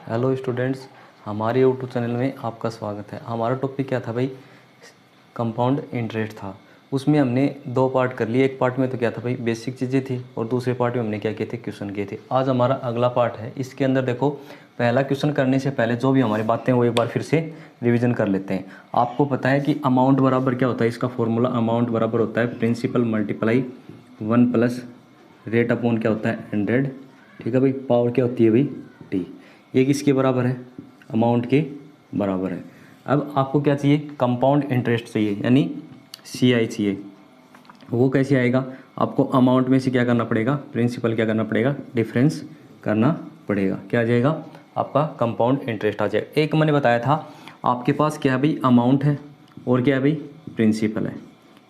Hello students, हमारे YouTube channel में आपका स्वागत है। हमारा टॉपिक क्या था भाई? कंपाउंड इंटरेस्ट था। उसमें हमने दो पार्ट कर लिए। एक पार्ट में तो क्या था भाई, बेसिक चीज़ें थी, और दूसरे पार्ट में हमने क्या किए थे, क्वेश्चन किए थे। आज हमारा अगला पार्ट है। इसके अंदर देखो, पहला क्वेश्चन करने से पहले जो भी हमारी बातें हैं वो एक बार फिर से रिविज़न कर लेते हैं। आपको पता है कि अमाउंट बराबर क्या होता है? इसका फॉर्मूला अमाउंट बराबर होता है principal multiply 1 plus rate upon क्या होता है 100। ठीक है भाई, पावर क्या होती है भाई टी। ये किसके बराबर है? अमाउंट के बराबर है। अब आपको क्या चाहिए? कंपाउंड इंटरेस्ट चाहिए, यानी CI चाहिए। वो कैसे आएगा? आपको अमाउंट में से क्या करना पड़ेगा? प्रिंसिपल क्या करना पड़ेगा? डिफरेंस करना पड़ेगा। क्या आ जाएगा? आपका कंपाउंड इंटरेस्ट आ जाएगा। एक मैंने बताया था आपके पास क्या है भाई, अमाउंट है, और क्या है भाई, प्रिंसिपल है।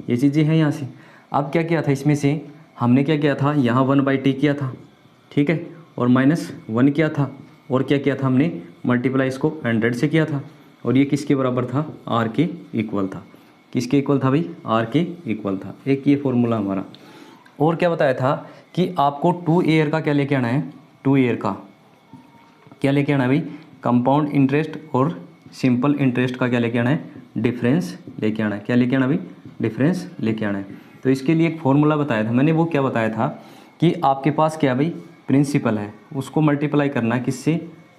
ये चीज़ें हैं यहाँ से। अब क्या किया था इसमें से? हमने क्या किया था, यहाँ 1/t किया था, ठीक है, और -1 किया था, और क्या किया था हमने, मल्टीप्लाई इसको 100 से किया था। और ये किसके बराबर था? R के इक्वल था। किसके इक्वल था भाई? R के इक्वल था। एक ये फॉर्मूला हमारा। और क्या बताया था कि आपको 2 ईयर का क्या लेके आना है? 2 ईयर का क्या लेके आना है भाई? कंपाउंड इंटरेस्ट और सिंपल इंटरेस्ट का क्या लेके आना है? डिफरेंस लेके आना है। क्या लेके आना भाई? डिफरेंस लेके आना है। तो इसके लिए एक फॉर्मूला बताया था मैंने। वो क्या बताया था कि आपके पास क्या भाई, प्रिंसिपल है, उसको मल्टीप्लाई करना है किससे?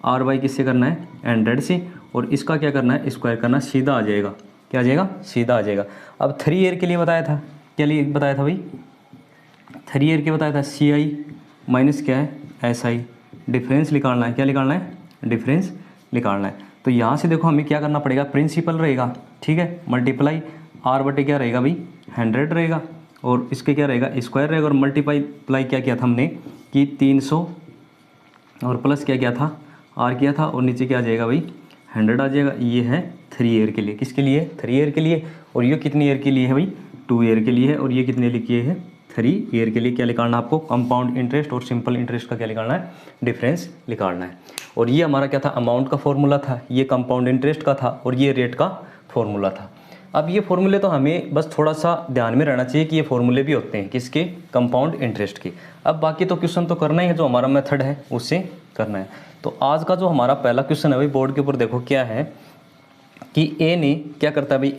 R/, किससे करना है? 100 से। और इसका क्या करना है? स्क्वायर करना। सीधा आ जाएगा। क्या आ जाएगा? सीधा आ जाएगा। अब 3 ईयर के लिए बताया था, क्या लिए बताया था भाई? 3 ईयर के बताया था CI माइनस क्या है? SI। डिफरेंस निकालना है। क्या निकालना है? डिफरेंस निकालना है। तो यहाँ से देखो हमें क्या करना पड़ेगा? प्रिंसिपल रहेगा, ठीक है, मल्टीप्लाई R/, क्या रहेगा भाई? 100 रहेगा, और इसके क्या रहेगा? स्क्वायर रहेगा, और मल्टीप्लाई क्या किया था हमने कि 300, और प्लस क्या किया था? R किया था, और नीचे क्या आ जाएगा भाई? 100 आ जाएगा। ये है 3 ईयर के लिए। किसके लिए? 3 ईयर के लिए। और ये कितने ईयर के लिए है भाई? 2 ईयर के लिए है। और ये कितने लिए है? 3 ईयर के लिए। क्या निकालना है आपको? कंपाउंड इंटरेस्ट और सिंपल इंटरेस्ट का क्या निकालना है? डिफरेंस निकालना है। और ये हमारा क्या था? अमाउंट का फॉर्मूला था, ये कंपाउंड इंटरेस्ट का था, और ये रेट का फॉर्मूला था। अब ये फॉर्मूले तो हमें बस थोड़ा सा ध्यान में रहना चाहिए कि ये फॉर्मूले भी होते हैं किसके? कंपाउंड इंटरेस्ट के। अब बाकी तो क्वेश्चन तो करना ही है, जो हमारा मेथड है उससे करना है। तो आज का जो हमारा पहला क्वेश्चन है भाई, बोर्ड के ऊपर देखो क्या है कि ए ने क्या करता है भाई,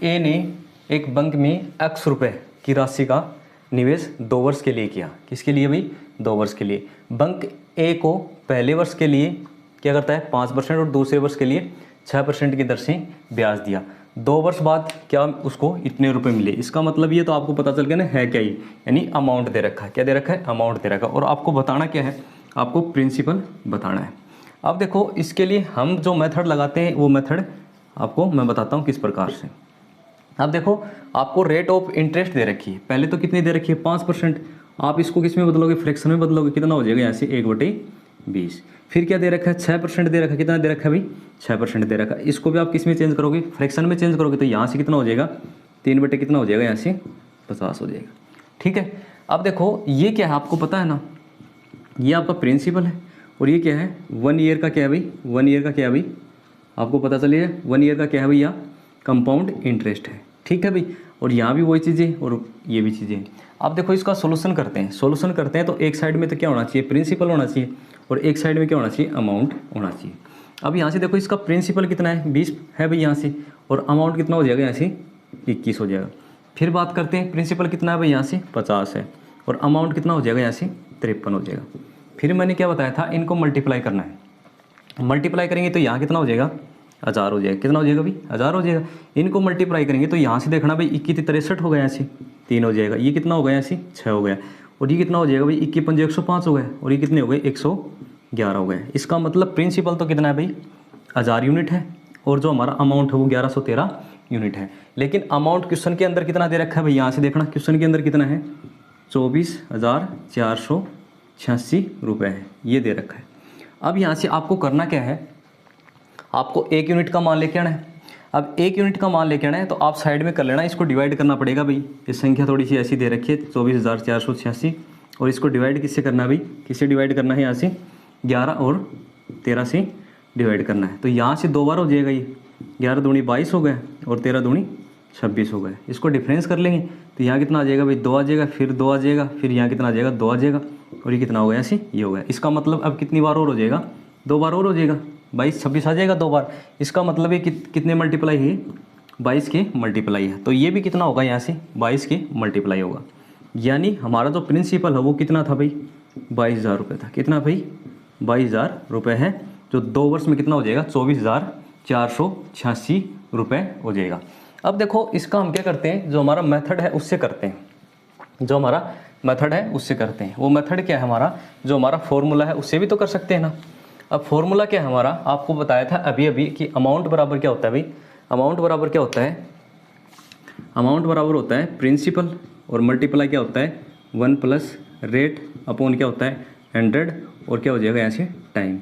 ए ने एक बैंक में X रुपए की राशि का निवेश 2 वर्ष के लिए किया। किसके लिए भाई? 2 वर्ष के लिए। बैंक ए को पहले वर्ष के लिए क्या करता है? 5%, और दूसरे वर्ष के लिए 6% की दर से ब्याज दिया। 2 वर्ष बाद क्या उसको इतने रुपए मिले। इसका मतलब ये तो आपको पता चल गया ना, है क्या ये, यानी अमाउंट दे रखा है। क्या दे रखा है? अमाउंट दे रखा है। और आपको बताना क्या है? आपको प्रिंसिपल बताना है। अब देखो, इसके लिए हम जो मेथड लगाते हैं वो मेथड आपको मैं बताता हूँ किस प्रकार से। अब देखो, आपको रेट ऑफ इंटरेस्ट दे रखी है। पहले तो कितनी दे रखी है? 5%। आप इसको किस में बदलोगे? फ्रैक्शन में बदलोगे। कितना हो जाएगा यहाँ से? 1/20। फिर क्या दे रखा है? 6% दे रखा है। कितना दे रखा है भाई? 6% दे रखा है। इसको भी आप किस में चेंज करोगे? फ्रैक्शन में चेंज करोगे। तो यहाँ से कितना हो जाएगा? 3 कितना हो जाएगा? यहाँ से 50 हो जाएगा। ठीक है। अब देखो, ये क्या है आपको पता है ना, ये आपका प्रिंसिपल है, और ये क्या है? 1 ईयर का क्या है भाई? 1 ईयर का क्या है भाई? आपको पता चलिए 1 ईयर का क्या है भैया? कंपाउंड इंटरेस्ट है। ठीक है भाई। और यहाँ भी वही चीज़ें, और ये भी चीज़ें। अब देखो, इसका सोल्यूशन करते हैं। सोल्यूशन करते हैं तो एक साइड में तो क्या होना चाहिए? प्रिंसिपल होना चाहिए, और एक साइड में क्या होना चाहिए? अमाउंट होना चाहिए। अब यहाँ से देखो, इसका प्रिंसिपल कितना है? 20 है भाई यहाँ से, और अमाउंट कितना हो जाएगा? यहाँ से 21 हो जाएगा। फिर बात करते हैं, प्रिंसिपल कितना है भाई? यहाँ से 50 है, और अमाउंट कितना हो जाएगा? यहाँ से 53 हो जाएगा। फिर मैंने क्या बताया था? इनको मल्टीप्लाई करना है। मल्टीप्लाई करेंगे तो यहाँ कितना हो जाएगा? 1000 हो जाएगा। कितना हो जाएगा भाई? 1000 हो जाएगा। इनको मल्टीप्लाई करेंगे तो यहाँ से देखना भाई, 21 63 हो गया, यहाँ से 3 हो जाएगा। ये कितना हो गया? यहाँ से 6 हो गया। और ये कितना हो जाएगा भाई? 21 5 105 हो गया। और ये कितने हो गए? 111 हो गए। इसका मतलब प्रिंसिपल तो कितना है भाई? 1000 यूनिट है, और जो हमारा अमाउंट है वो 1113 यूनिट है। लेकिन अमाउंट क्वेश्चन के अंदर कितना दे रखा है भाई? यहाँ से देखना, क्वेश्चन के अंदर कितना है? 24,486 रुपये है, ये दे रखा है। अब यहाँ से आपको करना क्या है? आपको 1 यूनिट का मान लेके आना है। अब 1 यूनिट का मान लेके आना है तो आप साइड में कर लेना, इसको डिवाइड करना पड़ेगा भाई। ये संख्या थोड़ी सी ऐसी दे रखी है 24,486, और इसको डिवाइड किससे करना है भाई? किससे डिवाइड करना है? यहाँ से 11 और 13 से डिवाइड करना है। तो यहाँ से 2 बार हो जाएगा। ये 11 दूनी 22 हो गए, और 13 दूनी 26 हो गए। इसको डिफरेंस कर लेंगे तो यहाँ कितना आ जाएगा भाई? 2 आ जाएगा, फिर 2 आ जाएगा, फिर यहाँ कितना आ जाएगा? 2 आ जाएगा, और ये कितना हो गया? ऐसे ये हो गया। इसका मतलब अब कितनी बार और हो जाएगा? 2 बार और हो जाएगा, 22 26 आ जाएगा 2 बार। इसका मतलब ये कितने मल्टीप्लाई है, 22 के मल्टीप्लाई है। तो ये भी कितना होगा यहाँ से 22 के मल्टीप्लाई होगा। यानी हमारा जो प्रिंसिपल है वो कितना था भाई, 22,000 रुपये था। कितना भाई, 22,000 रुपये है, जो 2 वर्ष में कितना हो जाएगा, 24,486 रुपये हो जाएगा। अब देखो इसका हम क्या करते हैं, जो हमारा मेथड है उससे करते हैं, जो हमारा मेथड है उससे करते हैं। वो मेथड क्या है हमारा, जो हमारा फॉर्मूला है उससे भी तो कर सकते हैं ना। अब फॉर्मूला क्या है हमारा, आपको बताया था अभी अभी कि अमाउंट बराबर क्या होता है भाई, अमाउंट बराबर क्या होता है, अमाउंट बराबर होता है प्रिंसिपल और मल्टीप्लाई क्या होता है 1 प्लस रेट अपॉन क्या होता है 100 और क्या हो जाएगा यहाँ से टाइम।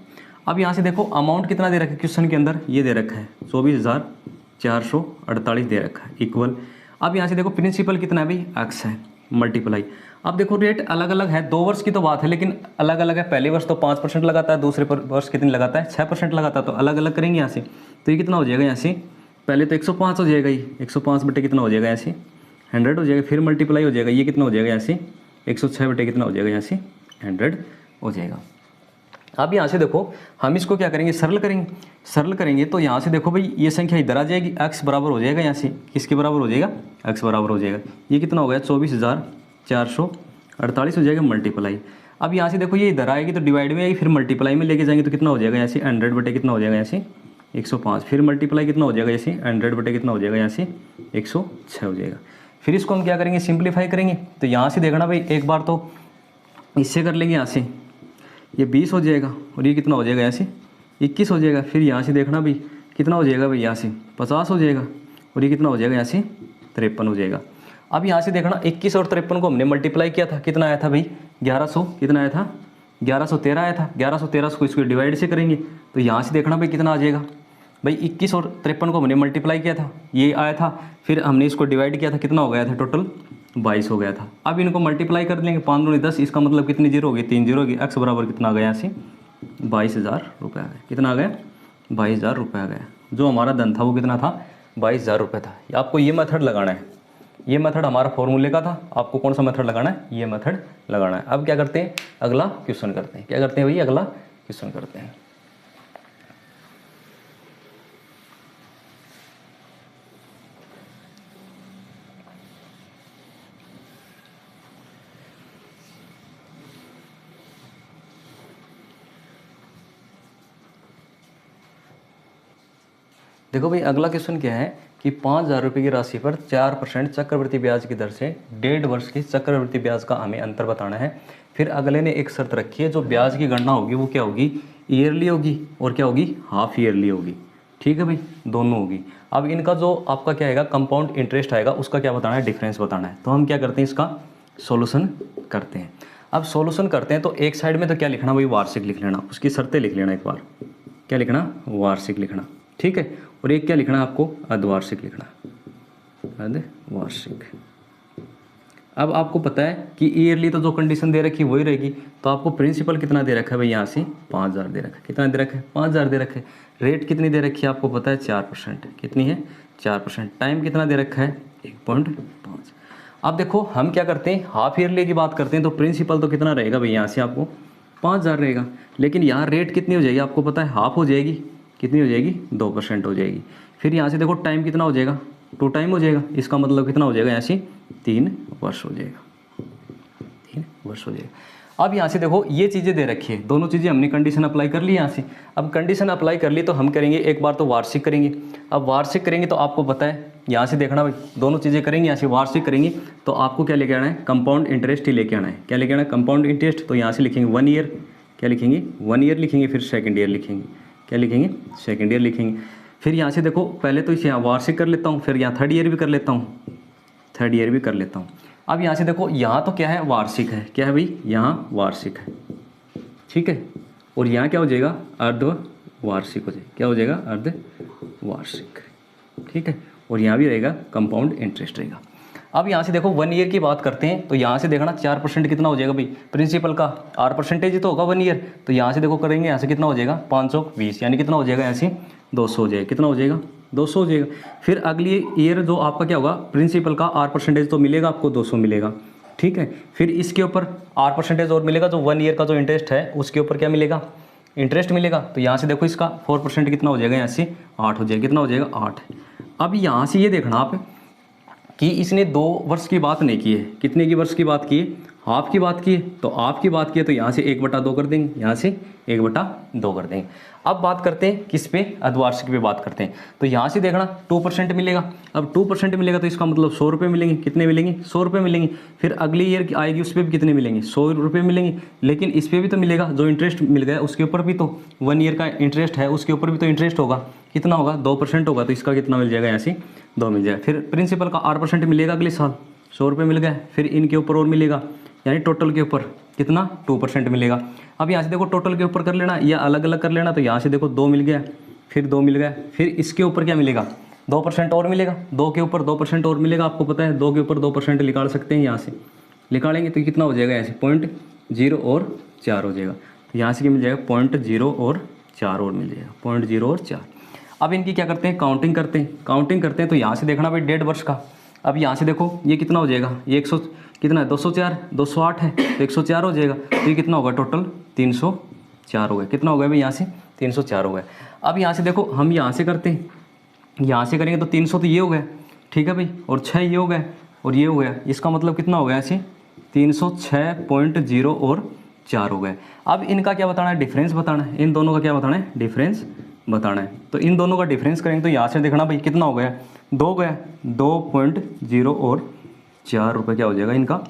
अब यहाँ से देखो अमाउंट कितना दे रखा है क्वेश्चन के अंदर, ये दे रखा है 24,448 दे रखा है इक्वल। अब यहाँ से देखो प्रिंसिपल कितना है भाई x है मल्टीप्लाई। अब देखो रेट अलग अलग है, 2 वर्ष की तो बात है लेकिन अलग अलग है। पहले वर्ष तो 5% लगाता है, दूसरे वर्ष कितनी लगाता है 6% लगाता है, तो अलग अलग करेंगे यहाँ से। तो ये कितना हो जाएगा यहाँ से, पहले तो 105 हो जाएगा, ये 105 बटे कितना हो जाएगा यहाँ से 100 हो जाएगा, फिर मल्टीप्लाई हो जाएगा, ये कितना हो जाएगा यहाँ से 106 बटे कितना हो जाएगा यहाँ से 100 हो जाएगा। अब यहाँ से देखो हम इसको क्या करेंगे, सरल करेंगे। सरल करेंगे तो यहाँ से देखो भाई ये संख्या इधर आ जाएगी, x बराबर हो जाएगा यहाँ से, किसके बराबर हो जाएगा, x बराबर हो जाएगा। ये कितना हो गया 24,448 हो जाएगा मल्टीप्लाई। अब यहाँ से देखो ये इधर आएगी तो डिवाइड में आएगी, फिर मल्टीप्लाई में लेके जाएंगे तो कितना हो जाएगा यहाँ से 100 बटे कितना हो जाएगा यहाँ से 105, फिर मल्टीप्लाई कितना हो जाएगा यहाँ से 100 बटे कितना हो जाएगा यहाँ से 106 हो जाएगा। फिर इसको हम क्या करेंगे, सिंप्लीफाई करेंगे। तो यहाँ से देखना भाई एक बार तो इससे कर लेंगे, यहाँ से ये 20 हो जाएगा और ये कितना हो जाएगा यहाँ से 21 हो जाएगा। फिर यहाँ से देखना भाई कितना हो जाएगा भाई, यहाँ से 50 हो जाएगा और ये कितना हो जाएगा यहाँ से 53 हो जाएगा। अब यहाँ से देखना 21 और 53 को हमने मल्टीप्लाई किया था, कितना आया था भाई 1100, कितना आया था 1113 आया था। 1113 को इसको डिवाइड से करेंगे तो यहाँ से देखना भाई कितना आ जाएगा भाई, 21 और 53 को हमने मल्टीप्लाई किया था, ये आया था, फिर हमने इसको डिवाइड किया था, कितना हो गया था टोटल 22 हो गया था। अब इनको मल्टीप्लाई कर लेंगे, 5 दूनी 10, इसका मतलब कितनी जीरो होगी 3 जीरो होगी। x बराबर कितना आ गया यहाँ से 22,000 रुपये आ गया। कितना आ गया 22,000 रुपये आ गया। जो हमारा धन था वो कितना था 22,000 रुपये था। आपको ये मेथड लगाना है, ये मेथड हमारा फॉर्मूले का था, आपको कौन सा मेथड लगाना है, ये मेथड लगाना है। अब क्या करते हैं, अगला क्वेश्चन करते हैं। क्या करते हैं भाई, अगला क्वेश्चन करते हैं। देखो भाई अगला क्वेश्चन क्या है कि 5,000 रुपये की राशि पर 4% चक्रवृद्धि ब्याज की दर से 1.5 वर्ष की चक्रवृद्धि ब्याज का हमें अंतर बताना है। फिर अगले ने एक शर्त रखी है, जो ब्याज की गणना होगी वो क्या होगी, ईयरली होगी और क्या होगी, हाफ ईयरली होगी। ठीक है भाई, दोनों होगी। अब इनका जो आपका क्या आएगा, कंपाउंड इंटरेस्ट आएगा, उसका क्या बताना है, डिफरेंस बताना है। तो हम क्या करते हैं, इसका सोल्यूशन करते हैं। अब सोल्यूशन करते हैं तो एक साइड में तो क्या लिखना भाई, वार्षिक लिख लेना, उसकी शर्तें लिख लेना एक बार। क्या लिखना, वार्षिक लिखना, ठीक है। और एक क्या लिखना है आपको, अर्धवार्षिक लिखना, अर्धवार्षिक। अब आपको पता है कि ईयरली तो जो कंडीशन दे रखी वही रहेगी, तो आपको प्रिंसिपल कितना दे रखा है भाई, यहाँ से 5,000 दे रखा है। कितना दे रखा है, 5,000 दे रखा है। रेट कितनी दे रखी है आपको पता है, 4%। कितनी है, 4%। टाइम कितना दे रखा है, 1.5। अब देखो हम क्या करते हैं, हाफ ईयरली की बात करते हैं, तो प्रिंसिपल तो कितना रहेगा भाई, यहाँ से आपको 5,000 रहेगा, लेकिन यहाँ रेट कितनी हो जाएगी आपको पता है, हाफ हो जाएगी। कितनी हो जाएगी, 2% हो जाएगी। फिर यहाँ से देखो टाइम कितना हो जाएगा, 2 टाइम हो जाएगा। इसका मतलब कितना हो जाएगा, यहाँ से 3 वर्ष हो जाएगा, 3 वर्ष हो जाएगा। अब यहाँ से देखो ये चीज़ें दे रखी है, दोनों चीज़ें हमने कंडीशन अप्लाई कर ली यहाँ से। अब कंडीशन अप्लाई कर ली तो हम करेंगे एक बार तो वार्षिक करेंगे। अब वार्षिक करेंगे तो आपको पता है, यहाँ से देखना भाई दोनों चीज़ें करेंगे, यहाँ से वार्षिक करेंगे तो आपको क्या लेके आना है, कंपाउंड इंटरेस्ट ही लेके आना है। क्या लेके आना है, कंपाउंड इंटरेस्ट। तो यहाँ से लिखेंगे 1 ईयर, क्या लिखेंगे 1 ईयर लिखेंगे, फिर सेकेंड ईयर लिखेंगे, क्या लिखेंगे, सेकेंड ईयर लिखेंगे। फिर यहाँ से देखो पहले तो इसे यहाँ वार्षिक कर लेता हूँ, फिर यहाँ थर्ड ईयर भी कर लेता हूँ, थर्ड ईयर भी कर लेता हूँ। अब यहाँ से देखो यहाँ तो क्या है, वार्षिक है, क्या है भाई, यहाँ वार्षिक है, ठीक है। और यहाँ क्या हो जाएगा, अर्धवार्षिक हो जाएगा, क्या हो जाएगा, अर्धवार्षिक, ठीक है। और यहाँ भी रहेगा कंपाउंड इंटरेस्ट रहेगा। अब यहाँ से देखो 1 ईयर की बात करते हैं, तो यहाँ से देखना 4% कितना हो जाएगा भाई, प्रिंसिपल का R% तो होगा 1 ईयर। तो यहाँ से देखो करेंगे, यहाँ से कितना हो जाएगा 520, यानी कितना हो जाएगा, यहाँ से 200 हो जाएगा। कितना हो जाएगा, 200 हो जाएगा। फिर अगली ईयर जो आपका क्या होगा, प्रिंसिपल का R% तो मिलेगा आपको, 200 मिलेगा, ठीक है। फिर इसके ऊपर R% और मिलेगा, जो 1 ईयर का जो इंटरेस्ट है उसके ऊपर क्या मिलेगा, इंटरेस्ट मिलेगा। तो यहाँ से देखो इसका 4% कितना हो जाएगा, यहाँ से 8 हो जाएगा, कितना हो जाएगा 8। अब यहाँ से ये देखना आप कि इसने 2 वर्ष की बात नहीं की है, कितने की वर्ष की बात की है, हाफ की बात की है। तो हाफ की बात की है तो यहाँ से 1/2 कर देंगे, यहाँ से 1/2 कर देंगे। अब बात करते हैं किस पे, अर्धवार्षिक पे बात करते हैं। तो यहाँ से देखना 2% मिलेगा। अब 2% मिलेगा तो इसका मतलब 100 रुपये मिलेंगे, कितने मिलेंगे, 100 रुपये मिलेंगे। फिर अगली ईयर आएगी उस पर भी कितने मिलेंगे, 100 रुपये मिलेंगे। लेकिन इस पर भी तो मिलेगा, जो इंटरेस्ट मिल गया उसके ऊपर भी तो 1 ईयर का इंटरेस्ट है, उसके ऊपर भी तो इंटरेस्ट होगा, कितना होगा 2% होगा। तो इसका कितना मिल जाएगा, यहाँ से 2 मिल जाएगा। फिर प्रिंसिपल का 8% मिलेगा अगले साल, 100 रुपये मिल गया। फिर इनके ऊपर और मिलेगा, यानी टोटल के ऊपर कितना 2% मिलेगा। अब यहाँ से देखो टोटल के ऊपर कर लेना या अलग अलग कर लेना। तो यहाँ से देखो 2 मिल गया, फिर 2 मिल गया, फिर इसके ऊपर क्या मिलेगा, 2% और मिलेगा, 2 के ऊपर 2% और मिलेगा। आपको पता है 2 के ऊपर 2% निकाल सकते हैं, यहाँ से निकालेंगे तो कितना हो जाएगा, यहाँ से 0.0 और 4 हो जाएगा। यहाँ से क्या मिल जाएगा, 0.0 और 4 और मिल जाएगा, 0.0 और 4। अब इनकी क्या करते हैं, काउंटिंग करते हैं। काउंटिंग करते हैं तो यहाँ से देखना भाई 1.5 वर्ष का। अब यहाँ से देखो ये कितना हो जाएगा, ये 100 कितना है, 204, 208 है तो 104 हो जाएगा। तो ये कितना होगा, टोटल 304 हो गया। कितना हो गया भाई, यहाँ से 304 हो गया। अब यहाँ से देखो हम यहाँ से करते हैं, यहाँ से करेंगे तो 300 तो ये हो गया, ठीक है भाई, और 6 ये हो गया और ये हो गया। इसका मतलब कितना हो गया, ऐसे 306.0 और 4 हो गए। अब इनका क्या बताना है, डिफरेंस बताना है। इन दोनों का क्या बताना है, डिफरेंस बताना है। तो इन दोनों का डिफरेंस करेंगे तो यहाँ से देखना भाई कितना हो गया, 2 गया, 2.0 और 4 रुपये क्या हो जाएगा, इनका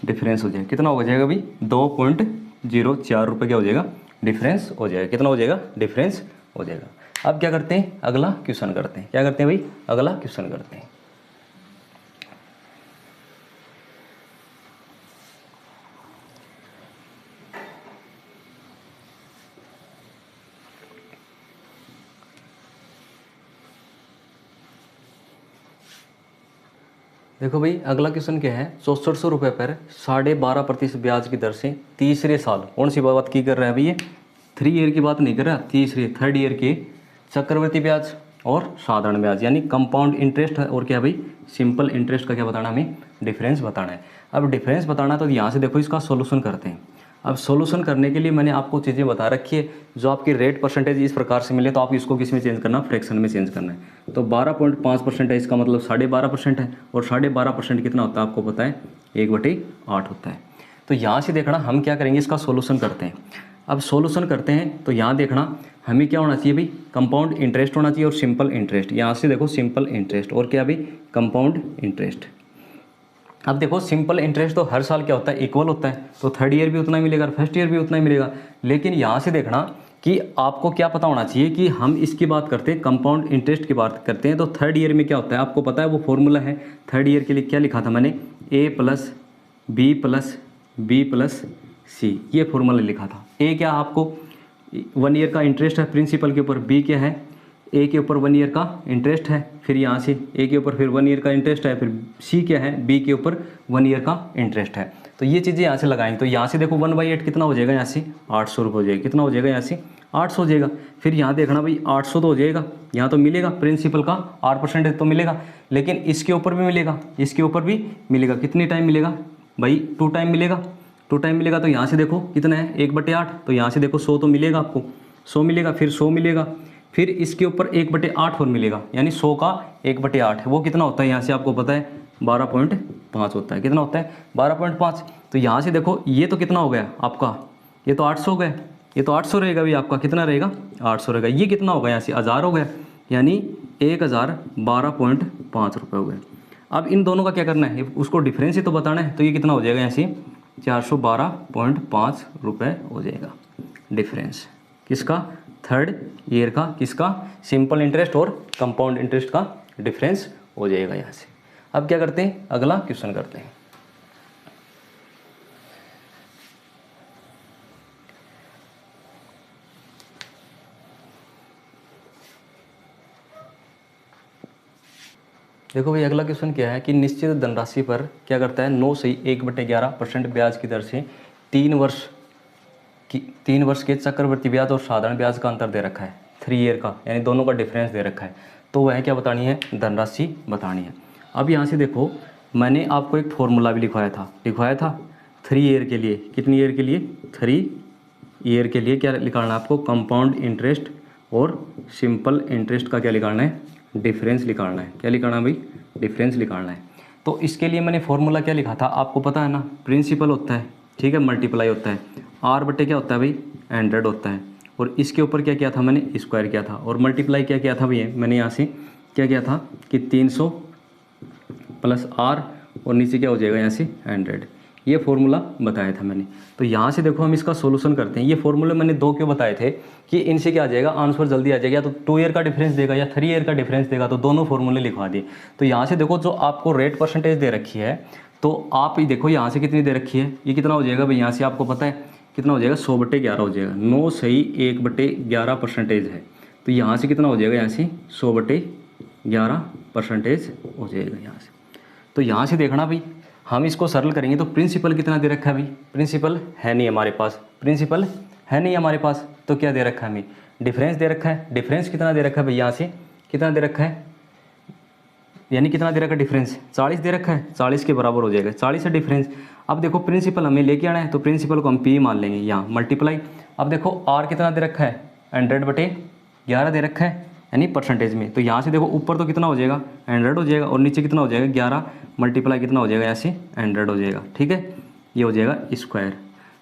डिफरेंस हो जाएगा। कितना हो जाएगा भाई, 2.04 रुपये क्या हो जाएगा, डिफरेंस हो जाएगा। कितना हो जाएगा, डिफरेंस हो जाएगा। अब क्या करते हैं, अगला क्वेश्चन करते हैं। क्या करते हैं भाई, अगला क्वेश्चन करते हैं। देखो भाई अगला क्वेश्चन क्या है, 6400 रुपये पर 12.5% ब्याज की दर से तीसरे साल, कौन सी बात की कर रहा है भाई, ये 3 ईयर की बात नहीं कर रहा, तीसरे 3rd ईयर के चक्रवृद्धि ब्याज और साधारण ब्याज यानी कंपाउंड इंटरेस्ट और क्या भाई सिंपल इंटरेस्ट का क्या बताना, हमें डिफरेंस बताना है। अब डिफरेंस बताना तो यहाँ से देखो इसका सोल्यूशन करते हैं। अब सोल्यूशन करने के लिए मैंने आपको चीज़ें बता रखी है। जो आपकी रेट परसेंटेज इस प्रकार से मिले तो आप इसको किस में चेंज करना, फ्रैक्शन में चेंज करना है। तो 12.5% है, इसका मतलब 12.5% है, और 12.5% कितना होता है आपको पता है, 1/8 होता है। तो यहाँ से देखना हम क्या करेंगे, इसका सोल्यूशन करते हैं। अब सोल्यूशन करते हैं तो यहाँ देखना हमें क्या होना चाहिए भाई, कंपाउंड इंटरेस्ट होना चाहिए और सिंपल इंटरेस्ट। यहाँ से देखो सिंपल इंटरेस्ट और क्या भाई, कंपाउंड इंटरेस्ट। अब देखो सिंपल इंटरेस्ट तो हर साल क्या होता है, इक्वल होता है। तो 3rd ईयर भी उतना ही मिलेगा, 1st ईयर भी उतना ही मिलेगा। लेकिन यहाँ से देखना कि आपको क्या पता होना चाहिए कि हम इसकी बात करते हैं, कंपाउंड इंटरेस्ट की बात करते हैं। तो 3rd ईयर में क्या होता है आपको पता है, वो फॉर्मूला है 3rd ईयर के लिए क्या लिखा था मैंने, A+B+B+C, ये फॉर्मूला लिखा था। ए क्या आपको 1 ईयर का इंटरेस्ट है प्रिंसिपल के ऊपर, बी क्या है, ए के ऊपर 1 ईयर का इंटरेस्ट है, फिर यहाँ से ए के ऊपर फिर 1 ईयर का इंटरेस्ट है, फिर सी क्या है, बी के ऊपर 1 ईयर का इंटरेस्ट है। तो ये चीज़ें यहाँ से लगाएंगे। तो यहाँ से देखो 1/8 कितना हो जाएगा, यहाँ से 800 रुपये हो जाएगा। कितना हो जाएगा, यहाँ से 800 हो जाएगा। फिर यहाँ देखना भाई 800 तो हो जाएगा, यहाँ तो मिलेगा प्रिंसिपल का 8% तो मिलेगा, लेकिन इसके ऊपर भी मिलेगा, इसके ऊपर भी मिलेगा। कितनी टाइम मिलेगा भाई, 2 टाइम मिलेगा, 2 टाइम मिलेगा। तो यहाँ से देखो कितना है, 1/8। तो यहाँ से देखो 100 तो मिलेगा आपको, 100 मिलेगा, फिर 100 मिलेगा, फिर इसके ऊपर 1/8 और मिलेगा, यानी 100 का 1/8 है, वो कितना होता है यहाँ से आपको पता है 12.5 होता है। कितना होता है 12.5। तो यहाँ से देखो ये तो कितना हो गया आपका, ये तो 800 हो गया, ये तो 800 रहेगा भी आपका, कितना रहेगा 800 रहेगा। ये कितना होगा, यहाँ से 1000 हो गया, यानी 1012.5 रुपये हो गए। अब इन दोनों का क्या करना है, उसको डिफरेंस ही तो बताना है। तो ये कितना हो जाएगा, यहाँ से 412.5 रुपये हो जाएगा डिफरेंस, किसका, 3rd ईयर का, किसका, सिंपल इंटरेस्ट और कंपाउंड इंटरेस्ट का डिफरेंस हो जाएगा यहाँ से। अब क्या करते हैं, अगला क्वेश्चन करते हैं। देखो भाई अगला क्वेश्चन क्या है कि निश्चित धनराशि पर क्या करता है, 9 से 1/11% ब्याज की दर से 3 वर्ष के चक्रवृद्धि ब्याज और साधारण ब्याज का अंतर दे रखा है, 3 ईयर का, यानी दोनों का डिफरेंस दे रखा है। तो वह क्या बतानी है, धनराशि बतानी है। अब यहाँ से देखो मैंने आपको एक फॉर्मूला भी लिखवाया था 3 ईयर के लिए। कितनी ईयर के लिए, 3 ईयर के लिए क्या निकालना है आपको, कंपाउंड इंटरेस्ट और सिंपल इंटरेस्ट का क्या निकालना है, डिफरेंस निकालना है। क्या निकालना है भाई, डिफरेंस निकालना है। तो इसके लिए मैंने फॉर्मूला क्या लिखा था आपको पता है ना, प्रिंसिपल होता है, ठीक है, मल्टीप्लाई होता है, आर बटे क्या होता है भाई, 100 होता है, और इसके ऊपर क्या किया था मैंने, स्क्वायर किया था, और मल्टीप्लाई क्या किया था भैया मैंने यहाँ से क्या किया था कि 300 प्लस आर और नीचे क्या हो जाएगा यहाँ से 100, ये फॉर्मूला बताया था मैंने। तो यहाँ से देखो हम इसका सॉल्यूशन करते हैं। ये फॉर्मूले मैंने दो क्यों बताए थे कि इनसे क्या आ जाएगा, आंसर जल्दी आ जाएगा। या तो 2 ईयर का डिफरेंस देगा या 3 ईयर का डिफरेंस देगा, तो दोनों फॉर्मूले लिखवा दिए। तो यहाँ से देखो जो आपको रेट परसेंटेज दे रखी है, तो आप ही देखो यहाँ से कितनी दे रखी है, ये कितना हो जाएगा भाई, यहाँ से आपको पता है कितना हो जाएगा, 100/11 हो जाएगा। 9 सही 1/11% है। तो यहाँ से कितना हो जाएगा, यहाँ से 100/11% हो जाएगा यहाँ से। तो यहाँ से देखना भाई, हम इसको सरल करेंगे तो प्रिंसिपल कितना दे रखा है भाई, प्रिंसिपल है नहीं हमारे पास, प्रिंसिपल है नहीं हमारे पास, तो क्या दे रखा है हमें, डिफरेंस दे रखा है। डिफरेंस कितना दे रखा है भाई, यहाँ से कितना दे रखा है, यानी कितना दे रखा है डिफरेंस, 40 दे रखा है, 40 के बराबर हो जाएगा, 40 है डिफरेंस। अब देखो प्रिंसिपल हमें लेके आना है, तो प्रिंसिपल को हम पी मान लेंगे यहाँ, मल्टीप्लाई। अब देखो आर कितना दे रखा है, 100/11 दे रखा है, यानी परसेंटेज में। तो यहाँ से देखो ऊपर तो कितना हो जाएगा, 100 हो जाएगा, और नीचे कितना हो जाएगा, 11 मल्टीप्लाई कितना हो जाएगा, यहाँ से 100 हो जाएगा, ठीक है, ये हो जाएगा स्क्वायर।